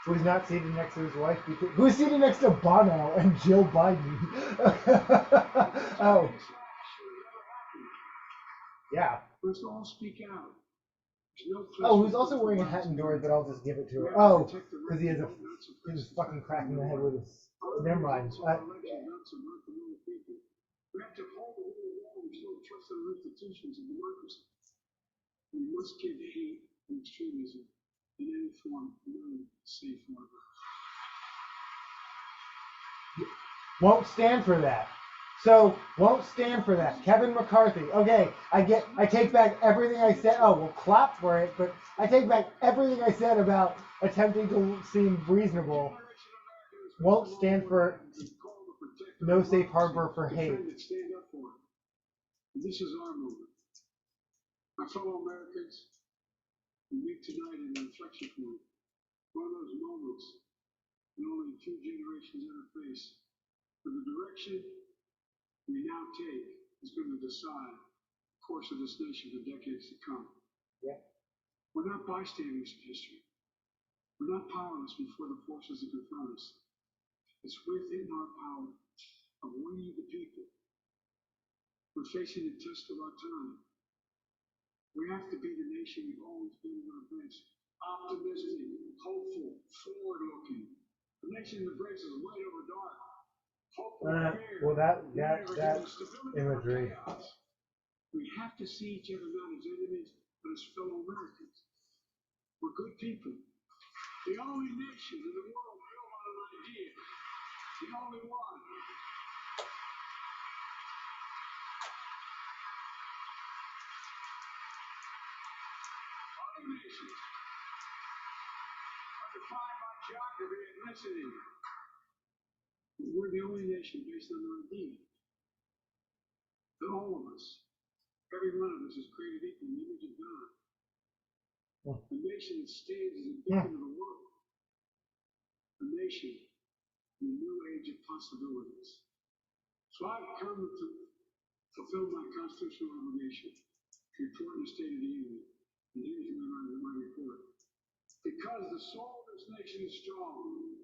Who's not seated next to his wife? Who's seated next to Bono and Jill Biden? Oh. Yeah. Let's all speak out. Oh, who's also wearing a hat and door, but I'll just give it to her. Oh, because he was fucking cracking the head with his. Never mind. We have to hold the rule of law and show trust in our institutions of democracy. We must give hate and extremism in any form no safe harbor. Won't stand for that. So, won't stand for that. Kevin McCarthy. Okay, I take back everything I said. Oh, well, clap for it, but I take back everything I said about attempting to seem reasonable. Won't stand for no safe harbor for hate. Stand up for it. This is our movement. My fellow Americans, we meet tonight in an inflection point. One of those moments that only 2 generations ever face. For the direction we now take is going to decide the course of this nation for decades to come. Yeah. We're not bystanders in history. We're not powerless before the forces that confront us. It's within our power of we the people. We're facing the test of our time. We have to be the nation we've always been in our best. Optimistic, hopeful, forward-looking. The nation that embraces light over dark. Hopeful, fair. Well, that imagery. We have to see each other not as enemies, but as fellow Americans. We're good people. The only nation in the world built on an idea. The only one. Other nations are defined by geography, ethnicity. We're the only nation based on an idea. That all of us, every one of us, is created equal in the image of God. The nation that stands as a beacon of the world. A nation in a new age of possibilities. So I've come to fulfill my constitutional obligation to report in the State of the Union. And here's my report. Because the soul of this nation is strong.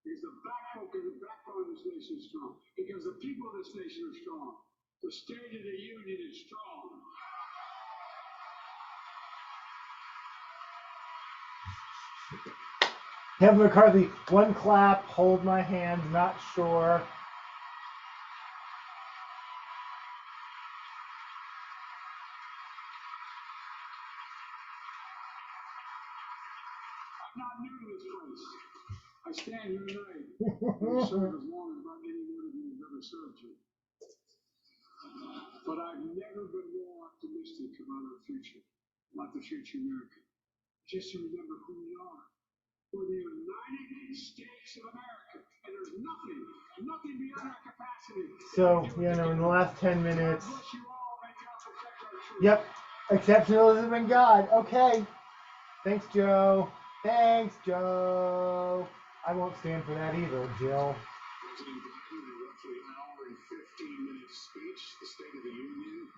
Because the backbone of this nation is strong. Because the people of this nation are strong. The State of the Union is strong. Kevin McCarthy, one clap, hold my hand, not sure. I'm not new to this place. I stand here tonight and serve as long as about any one of you has ever served here. But I've never been more optimistic about our future, about the future America. Just to remember who we are. We're the United States of America, and there's nothing beyond our capacity. So, in the last 10 minutes. Yep, exceptionalism in God. Okay. Thanks, Joe. Thanks, Joe. I won't stand for that either, Jill. President Biden, in a roughly hour and 15-minute speech, the State of the Union.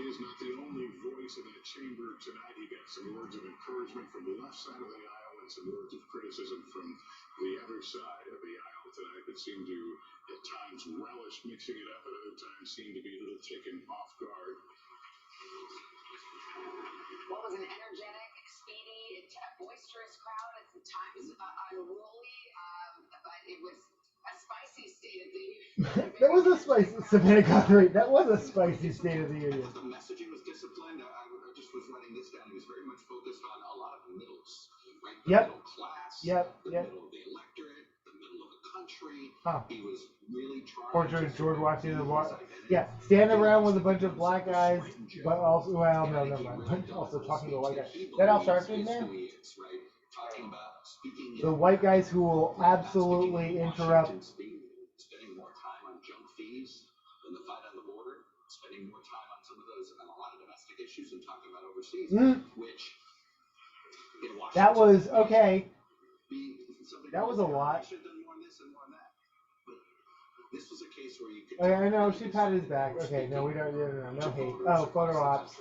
He is not the only voice in that chamber tonight. He got some words of encouragement from the left side of the aisle and some words of criticism from the other side of the aisle tonight that seemed to, at times, relish mixing it up, at other times seemed to be a little taken off guard. What was an energetic, speedy, boisterous crowd at the times, unruly, but it was a spicy State of the Union. That was a spicy, Savannah Guthrie, that was a spicy State of the Union. The messaging was disciplined. I just was writing this down. He was very much focused on a lot of middles, right? The middle class, the middle of the electorate, the middle of the country. He was really trying. Poor George Washington. Yeah, standing around with a bunch of black guys, but also, well, no, never mind. Also talking to a white guy. That Al Sharpton, man? The white guys who will absolutely interrupt. Spending more time on junk fees than the fight on the border, spending more time on some of those and a lot of domestic issues and talking about overseas, which in Washington, that was okay. That was a lot. Should have done more on this and more on that. But this was a case where you could. I know she patted his back. Okay, no, we don't. No hate. Oh, photo ops.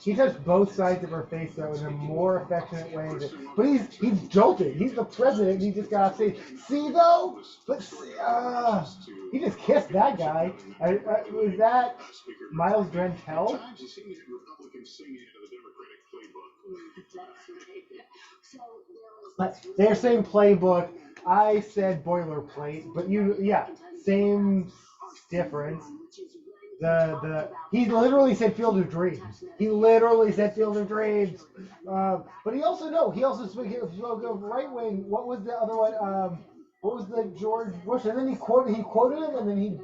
He touched both sides of her face though in a more affectionate way. But he's jolted. He's the president. He just got to say, see though. But he just kissed that guy. Was that Miles Drentel? They're saying playbook. I said boilerplate, but same difference. He literally said Field of Dreams. He literally said Field of Dreams. But he also spoke of right wing. What was the other one? What was the George Bush? And then he quoted him, and then he.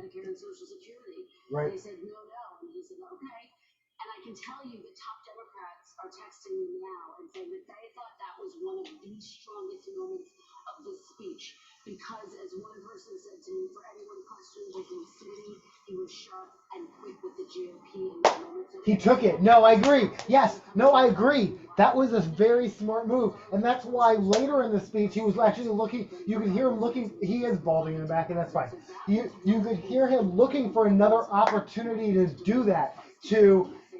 Right. They said no, and he said okay. And I can tell you the top Democrats are texting me now and saying that they thought that was one of the strongest moments of this speech. Because, as one person said to me, for anyone questioning his lucidity, he was sharp and quick with the GOP in that moment. He took it. No, I agree. Yes. No, I agree. That was a very smart move, and that's why later in the speech he was actually looking. You could hear him looking. He is balding in the back, and that's fine. You could hear him looking for another opportunity to do that.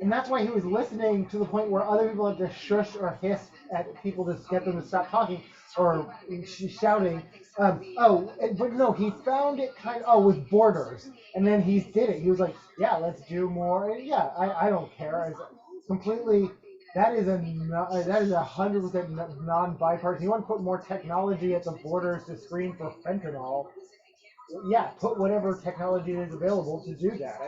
And that's why he was listening to the point where other people had to shush or hiss at people to get them to stop talking or shouting. But no, he found it with borders, and then he did it. He was like, "Yeah, let's do more." And yeah, I don't care. It's completely. That is 100% non-bipartisan. You want to put more technology at the borders to screen for fentanyl? Yeah, put whatever technology is available to do that.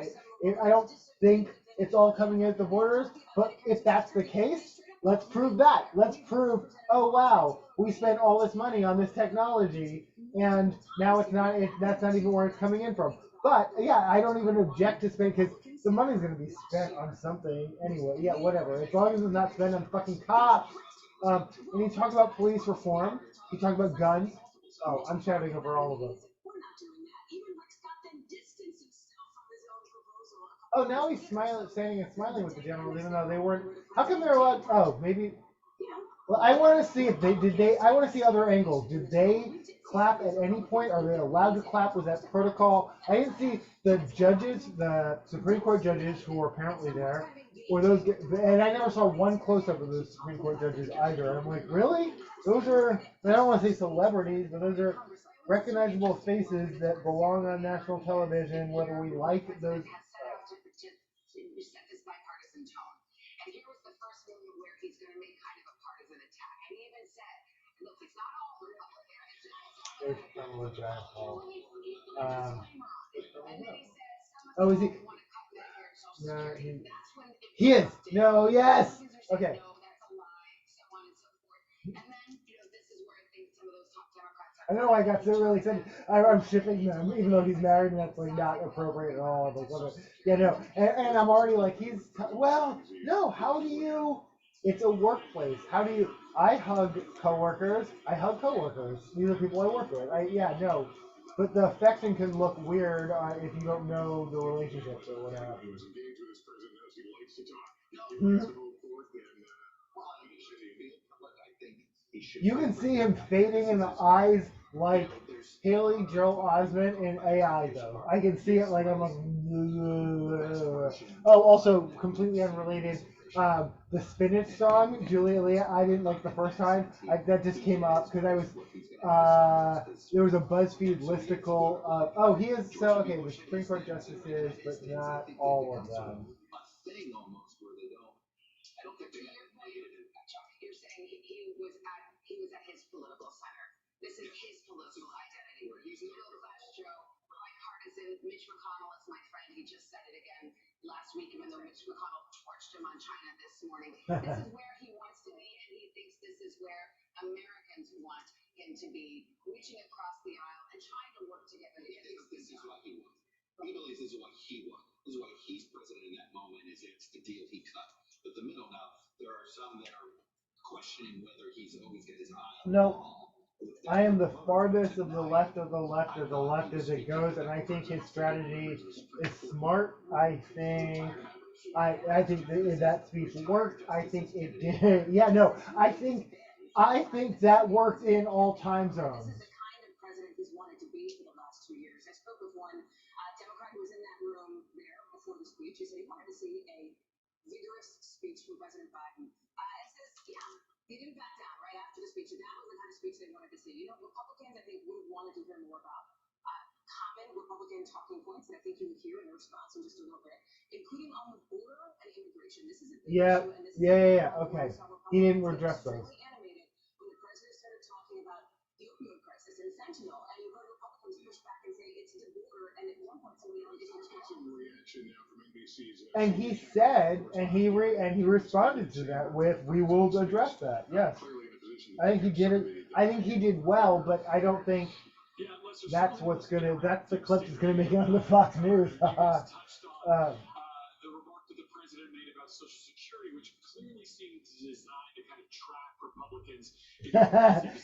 I don't think it's all coming in at the borders, but if that's the case, let's prove that. Let's prove, oh wow, we spent all this money on this technology, and now that's not even where it's coming in from. But yeah, I don't even object to spend because the money's going to be spent on something anyway. Yeah, whatever. As long as it's not spent on fucking cops. And he talked about police reform. He talked about guns. Oh, I'm shouting over all of them. Oh, now he's standing and smiling with the generals, even though they weren't. How come they're allowed? Oh, maybe. Well, I want to see if they. I want to see other angles. Did they clap at any point? Are they allowed to clap? Was that protocol? I didn't see the judges, the Supreme Court judges who were apparently there. Or those, and I never saw one close up of those Supreme Court judges either. And I'm like, really? Those are. I don't want to say celebrities, but those are recognizable faces that belong on national television, whether we like those. There's Kamala Giant Hall. Oh, is he? No, he is. No, yes. Okay. I don't know why I got so really excited. I'm shipping them, even though he's married, and that's like not appropriate at all. Like, yeah, no. And I'm already like, no. How do you? It's a workplace. How do you? I hug coworkers. These are people I work with. No. But the affection can look weird if you don't know the relationships or whatever. You can see him fading in the eyes like Haley Joel Osment in AI, though. I can see it like I'm like. Oh, also completely unrelated. The Spinach song, Julia Leah, I didn't like the first time. That just came up because I was. There was a BuzzFeed listicle of. He is the Supreme Court justices, but not all of them. He was at his political center. This is his political identity. He's middle class Joe, bipartisan. Mitch McConnell is my friend. He just said it again last week, even though Mitch McConnell torched him on China this morning. This is where he wants to be, and he thinks this is where Americans want him to be, reaching across the aisle and trying to work together. He thinks this is what he wants. He believes this is what he wants. This is why he's president in that moment. It's the deal he cut. But the middle now, there are some that are questioning whether he's always got his eye on. No, I am the farthest of the left as it goes, and I think his strategy is smart. I think that speech worked. I think it did. Yeah, no, I think that worked in all time zones. This is the kind of president he's wanted to be for the last 2 years. I spoke with one Democrat who was in that room there before the speech. He said he wanted to see a vigorous speech from President Biden. He didn't back down right after the speech, and that was the kind of speech they wanted to see. Republicans, I think, would have wanted to hear more about common Republican talking points, and I think you would hear in response in just a little bit, including on the border and immigration. This is a big issue, and this is okay. He didn't address those. Really animated when the president started talking about the opioid crisis and fentanyl, and you heard Republicans push back and say it's the border, and at one point somebody else just and he said, and he responded to that with, "We will address that." Yes, I think he did it. I think he did well, but I don't think that's the clip that's gonna make it on the Fox News. The remark that the president made about Social Security, which clearly seemed designed to kind of trap Republicans.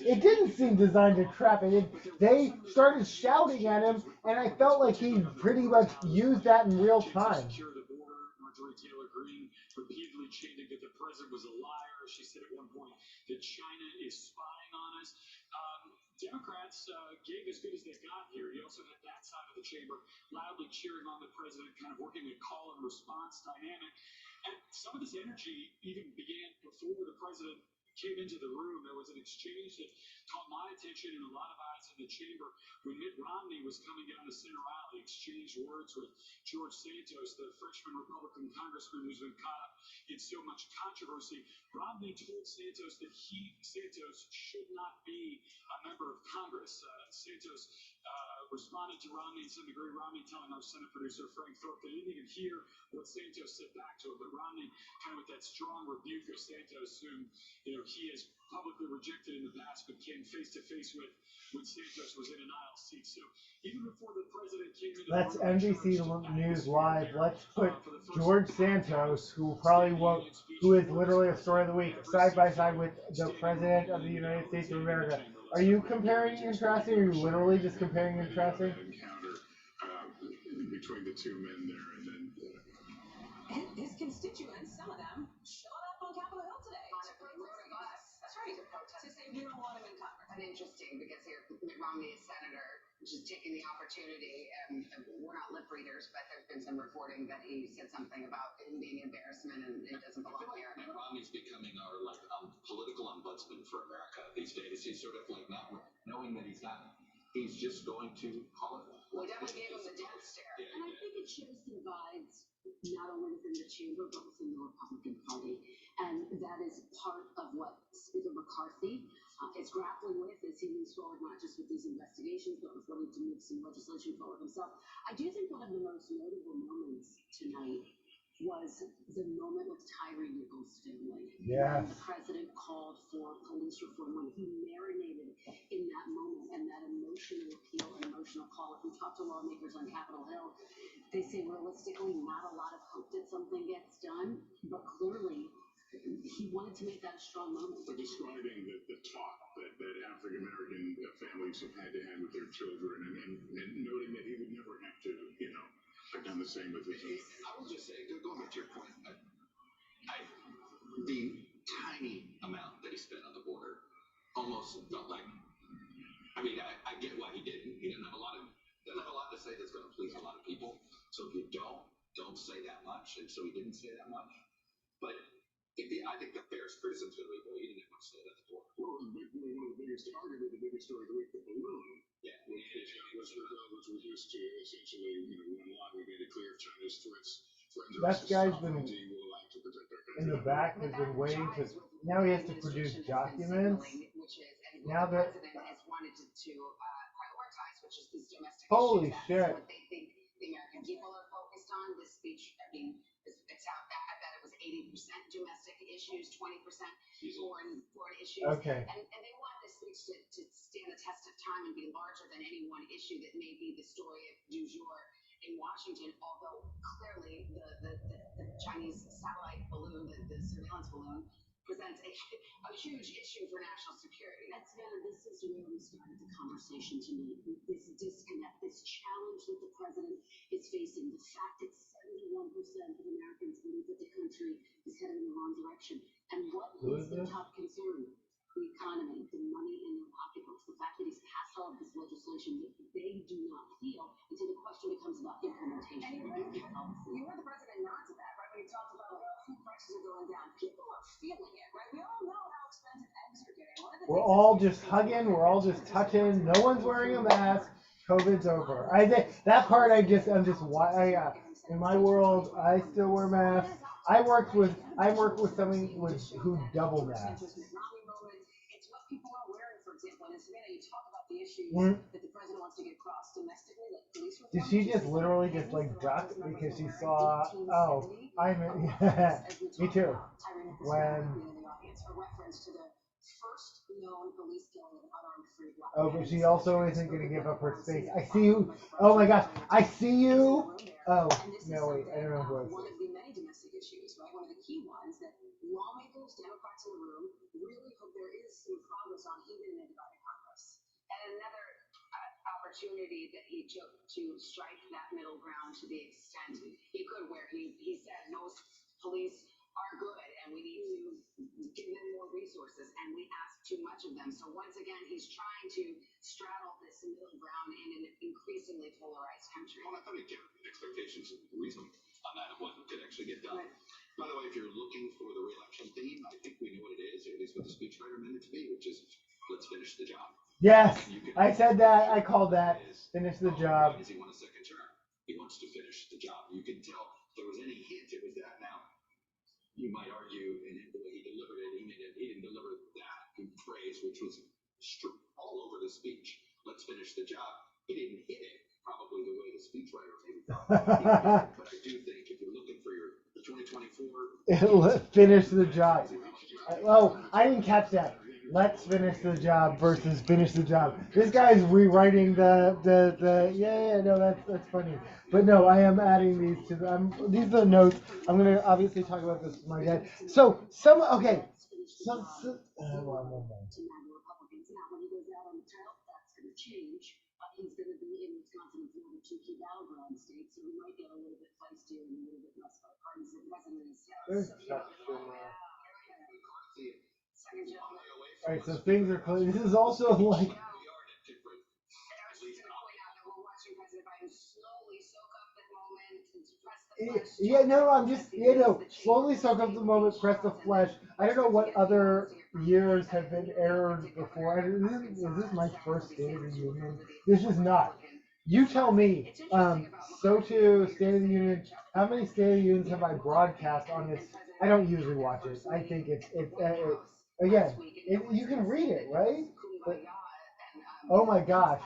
It didn't seem designed to trap it. They started shouting at him, and I felt like he pretty much used that in real time. Marjorie Taylor Greene repeatedly chanting that the president was a liar. She said at one point that China is spying on us. Democrats gave as good as they got here. You also had that side of the chamber loudly cheering on the president, kind of working a call and response dynamic. And some of this energy even began before the president came into the room. There was an exchange that caught my attention and a lot of eyes in the chamber when Mitt Romney was coming down the center aisle. He exchanged words with George Santos, the freshman Republican congressman who's been caught up in so much controversy. Romney told Santos that Santos should not be a member of Congress. Santos responded to Romney in some degree. Romney telling our Senate producer Frank Thorpe that he didn't even hear what Santos said back to him, but Romney kind of with that strong rebuke of Santos, whom he has publicly rejected in the past, but came face to face with when Santos was in an aisle seat. So even before the president came into Let's NBC News Live. Let's put George Santos, who probably won't, who is literally a story of the week, side by side with the president of the United States of America. Are you comparing and contrasting, or are you literally just comparing and contrasting? Encounter between the two men there, and then his constituents, some of them, showed up on Capitol Hill today. That's right. To say we don't want him in Congress. And interesting because here Mitt Romney is senator, just taking the opportunity. We're not lip readers, but there's been some reporting that he said something about him being an embarrassment and it doesn't belong here. Mitt Romney's becoming our political ombudsman for America these days. He's sort of like not knowing that he's just going to call it. We definitely gave him the death stare. And I think it shows divides not only within the chamber, but within the Republican Party. And that is part of what Speaker McCarthy is grappling with as he moves forward, not just with these investigations, but with wanting to move some legislation forward himself. I do think one of the most notable moments tonight was the moment with Tyre Nichols' family. Yes. When the president called for police reform, when he marinated in that moment and that emotional appeal and emotional call. If we talk to lawmakers on Capitol Hill, they say realistically not a lot of hope that something gets done, but clearly he wanted to make that a strong moment. for describing the talk that African American families have had to have with their children, and noting that he would never have to, have done the same with his own. I will just say, going back to your point, the tiny amount that he spent on the border almost felt like, I get why he didn't. He doesn't have a lot to say that's going to please a lot of people. So if you don't say that much, and so he didn't say that much. But I think the fairest criticism is going to be, well, he didn't have much to say at the border. Well, one of the biggest, arguably the biggest story of the week, the balloon. Yeah. Which was reduced to essentially, one line. We made it clear if China's threatens That guy's been will act to protect our country. in the back, has been waiting to. Now he has to produce documents. Now that. The president has wanted to prioritize, which is these domestic Holy issues. shit. That's what they think the American people are focused on. This speech, it's out. I bet it was 80% domestic issues, 20% foreign issues. Okay. And they want this speech to stand the test of time and be larger than any one issue that may be the story of du jour in Washington. Although clearly the Chinese satellite balloon, the surveillance balloon, presents a huge issue for national security. And Savannah, this is where we started the conversation tonight. This disconnect, this challenge that the president is facing, the fact that 71% of Americans believe that the country is heading in the wrong direction. And what is their top concern? The economy, the money in their pocketbooks, the fact that he's passed all of this legislation that they do not feel. And so the question becomes about implementation. And you heard the president nod to that, right? When he talked about food prices are going down. People are feeling it, right? We all know how expensive eggs are getting. We're all just hugging. We're all just touching. No one's wearing a mask. COVID's over. That part. I'm just why. In my world, I still wear masks. I work with somebody who double masks. It's what people are wearing, for example. And Savannah, you talk about the issues that the president wants to get across domestically, like police reform. Did she just literally just duck because she saw? Oh, me too. When? A reference to the first known police killing of unarmed free black. Oh, but she also isn't going to give up her space. I see you. Oh my gosh, I see you. Oh no, wait, I don't know who it is. One of the many domestic issues, right? One of the key ones that lawmakers, Democrats in the room, really hope there is some progress on, even in a divided Congress. And another opportunity that he took to strike that middle ground to the extent he could, where he said most police are good and we need to give them more resources and we ask too much of them. So once again, he's trying to straddle this middle ground in an increasingly polarized country. Well, I thought he kept expectations reasonable on that of what could actually get done. Right. By the way, if you're looking for the re-election theme, I think we know what it is, or at least what the speechwriter meant it to be, which is let's finish the job. Yes, I said that. I called that. Finish the job. Why does he want a second term? He wants to finish the job. You can tell if there was any hint, it was that. Now, you might argue, and the way he delivered it, he didn't deliver that phrase, which was all over the speech. Let's finish the job. He didn't hit it probably the way the speechwriter maybe thought. But I do think if you're looking for your 2024, finish the job. Oh, I didn't catch that. Let's finish the job versus finish the job. This guy's rewriting the no, that's funny. But no, I am adding these to these are the notes. I'm gonna obviously talk about this with my dad. So one more. Change. He's going to be in Wisconsin and Florida, two key battleground states, so we might get a little bit feistier and a little bit less bipartisan presidents. All right, so things are close. This is also like. Yeah, no, I'm just, slowly soak up the moment, press the flesh. I don't know what other years have been aired before. Is this my first State of the Union? This is not. You tell me, SOTU, State of the Union, how many State of the Unions have I broadcast on this? I don't usually watch it. I think again, you can read it, right? But, oh my gosh.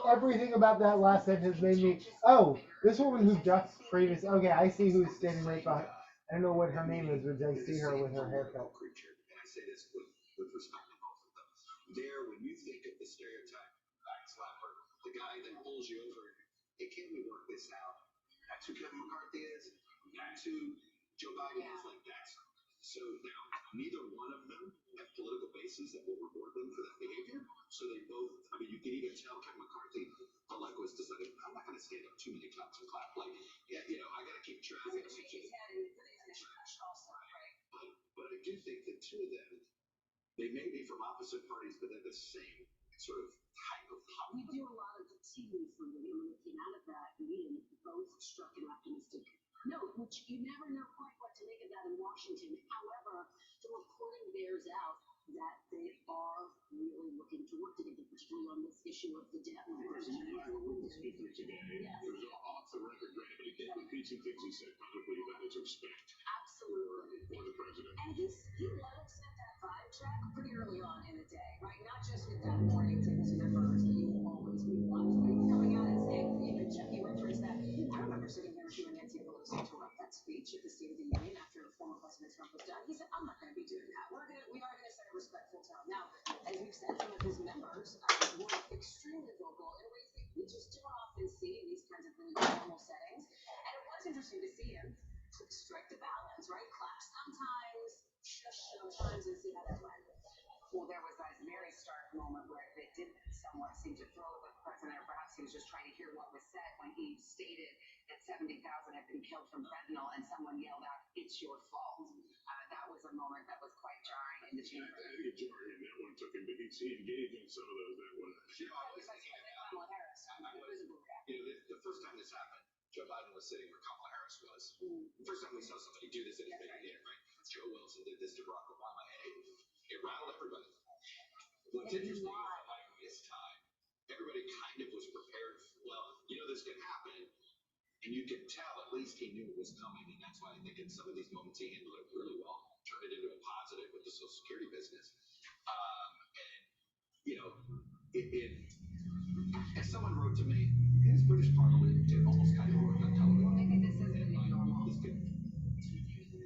Everything about that last sentence made me. Oh, this woman who just previous. Okay, I see who's standing right behind. I don't know what her name is, but I see her with her haircut. And I say this with respect to both of them. There, when you think of the stereotype backslapper, the guy that pulls you over, hey, can we work this out? That's who Kevin McCarthy is. That's who Joe Biden is. Like that's. So now, neither one of them have political bases that will reward them for that behavior. So they both, I mean, you can even tell Kevin McCarthy, the was decided, I'm not going to stand up too many times and clap. Like, yeah, I got to keep track of it. But I do think that two of them, they may be from opposite parties, but they're the same sort of type of We do a lot of the team for when we came out of that meeting, both struck an optimistic note, which you never know quite what to make of that in Washington. However, the reporting bears out that they are really looking to work together, particularly on this issue of the debt limit. Speaker today, it was off the record, right? But he did repeat some things he said publicly about his respect for the president. And he let him set that vibe track pretty early on in the day, right? Not just with that morning to his members that you will always be watching, coming out and saying, he referenced that. I remember sitting there hearing Nancy Pelosi interrupt that speech at the State of the Union after former President Trump was done. He said, I'm not going to be doing that. We are going to set a respectful tone. Now, as we've said, some of his members were extremely vocal in ways that we just don't often see in these kinds of really formal settings. And it was interesting to see him strike the balance, right? Clap sometimes, shush sometimes, and see how that went. Well, there was that very stark moment where it did somewhat seem to throw the president, or perhaps he was just trying to hear what was said when he stated that 70,000 had been killed from fentanyl, and someone yelled out, "It's your fault." That was a moment that was quite jarring in the chamber. I think it's jarring, and that one took him, but he engaged in some of those that one. The first time this happened, Joe Biden was sitting where Kamala Harris was. The first time we saw somebody do this in his big theater, right? Joe Wilson did this to Barack Obama, and it rattled everybody. What's interesting is that by this time, everybody kind of was prepared. This could happen, and you could tell at least he knew it was coming, and that's why I think in some of these moments he handled it really well, turned it into a positive with the Social Security business. If someone wrote to me, his British Parliament, it almost kind of worked on television. Maybe this isn't normal.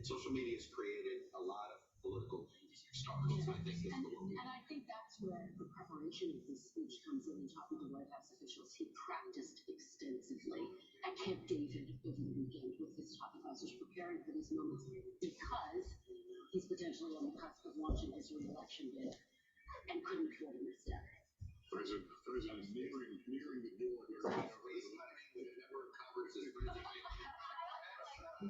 Social media has created a lot of political stars. I think and I think that's where the preparation of this speech comes in. Talking to White House officials, he practiced extensively at Camp David over the weekend with his top advisors, preparing for these moments because he's potentially on the cusp of launching his re-election bid and couldn't afford to miss that. President is nearing the door here. Network covers his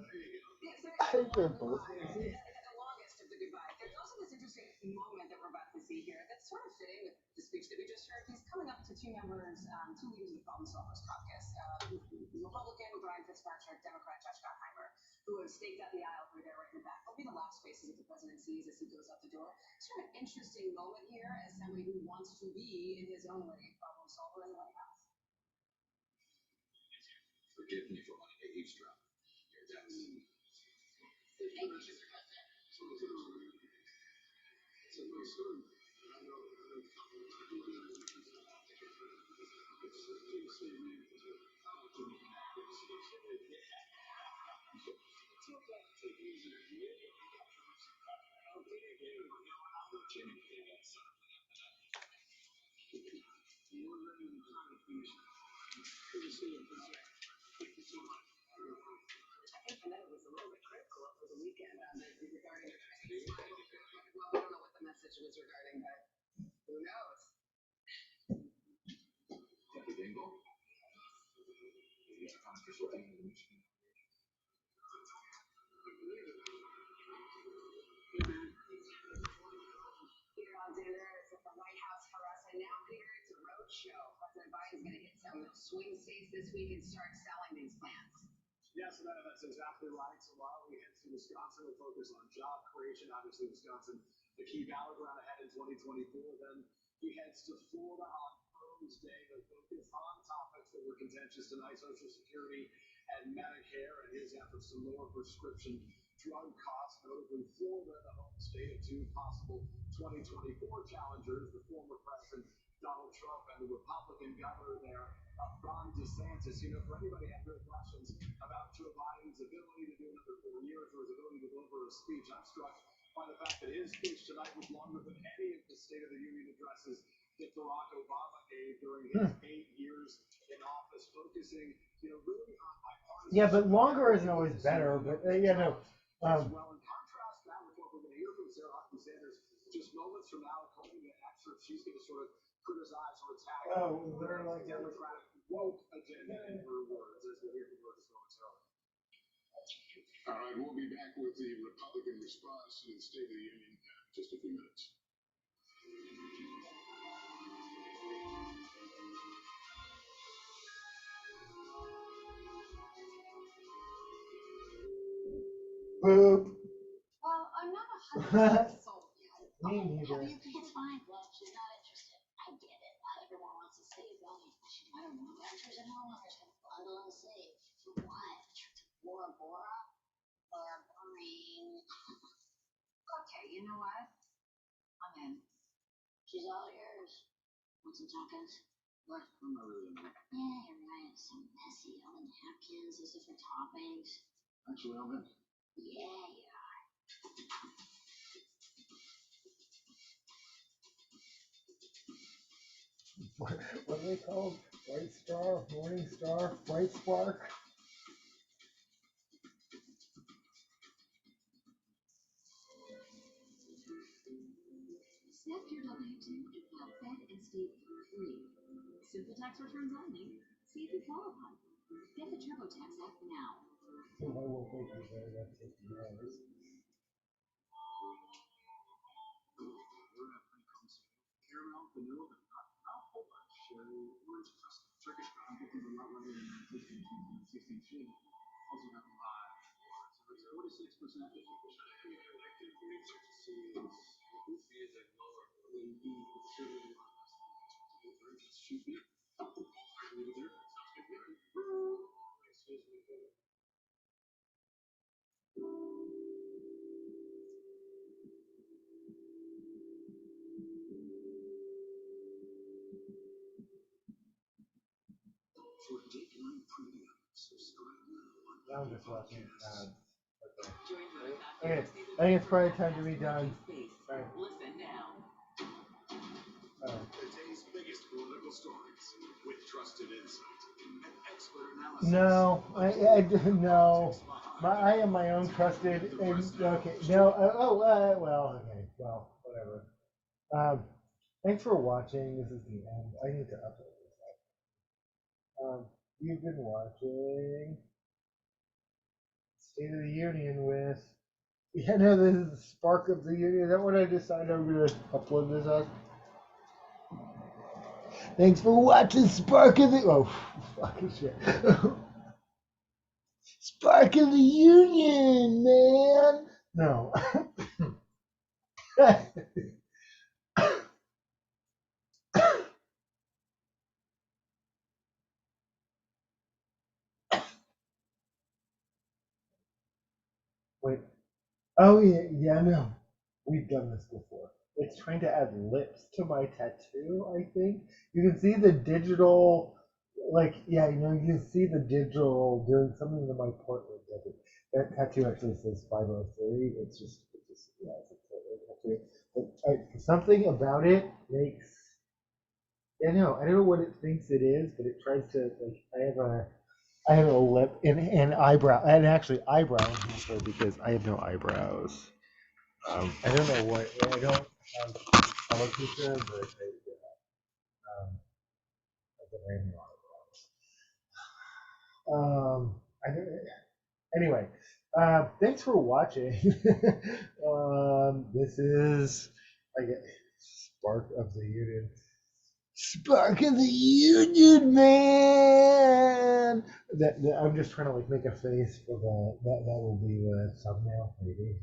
I can't believe it. The longest of the goodbyes. There's also this interesting moment that we're about to see here that's sort of fitting with the speech that we just heard. He's coming up to two leaders of the Problem Solvers Caucus, Republican Brian Fitzpatrick, Democrat Josh Gottheimer, who have staked out the aisle where they're right in the back. They'll be the last faces that the president sees as he goes out the door. Sort of an interesting moment here as somebody who wants to be, in his own way, a problem solver in the White House. Forgive me for wanting to eavesdrop. I know it was a little bit critical over the weekend regarding the Chinese. Well, I don't know what the message was regarding, but who knows? Deputy Dingle? He's unofficial thing in the Michigan. Peter Alexander is at the White House for us, and now, Peter, it's a road show. President Biden's going to hit some swing states this week and start selling these plans. Yes, that's exactly right. So while we head to Wisconsin, we'll focus on job creation. Obviously, Wisconsin, the key battleground ahead in 2024. Then he heads to Florida on Thursday to focus on topics that were contentious tonight: Social Security and Medicare, and his efforts to lower prescription drug costs. Notably, Florida, the home state of two possible 2024 challengers, the former president Donald Trump and the Republican governor there, Ron DeSantis. You know, for anybody who had real questions about Joe Biden's ability to do another 4 years or his ability to deliver a speech, I'm struck by the fact that his speech tonight was longer than any of the State of the Union addresses that Barack Obama gave during his 8 years in office, focusing, really on bipartisan. Yeah, but longer isn't always better. But no. Well, in contrast that with what we're going to hear from Sarah Huckabee Sanders just moments from now, according to excerpts, she's going to sort of criticize or attack they're like Democratic woke agenda in her words, as we'll hear from her this moment. All right, we'll be back with the Republican response to the State of the Union in just a few minutes. Boop. Well, I'm not 100% sold yet. Me neither. It's fine, love. She's not interested. I get it. Not everyone wants to save money. I don't know. Renters and homeowners can bundle and save. For what? Bora Bora? Or green? Okay, you know what? I'm in. She's all yours. Want some tacos? What? I'm not really in there. Yeah, you're right. Some messy on the napkins, those different toppings. Actually, I'm in. Yeah, you are. What are they called? White Star, Morning Star, Bright Spark. Snap your W-2 and file Fed and state for free. Simple tax returns only. See if you qualify. Get the TurboTax app now. So I will take you there. That's $50. Caramel, vanilla, but not a whole bunch. Orange custard, Turkish crown, cookies, and not running in 16 shade. Also have a lot. So it's 46%, 50%. Should be. For Dateline Premium, subscribe now. I'm just watching ads. Okay, I think it's probably time to be done. Right. Listen now. Today's biggest political stories with trusted insight and expert analysis. No, no. I am my own trusted. Okay, no. Well, okay, well, whatever. Thanks for watching. This is the end. I need to upload this. You've been watching State of the Union with. Yeah, no, this is Spark of the Union. Is that what I decided I'm gonna upload this as? Thanks for watching Spark of the. Oh, fucking shit. Spark of the Union, man. No. Wait. Oh yeah, no. We've done this before. It's trying to add lips to my tattoo, I think. You can see the digital, like, yeah, you can see the digital doing something to my portrait tattoo. That tattoo actually says 503. Yeah, it's a portrait tattoo. But something about it makes, yeah, no, I don't know what it thinks it is, but it tries to, like, I have a lip and eyebrow, and actually eyebrow enhancer because I have no eyebrows. I don't know what, I don't have alopecia, but I've been wearing eyebrows. I don't, anyway, thanks for watching. This is, I get Spark of the Union. Spark of the Union, man. I'm just trying to like make a face for that will be the thumbnail, maybe.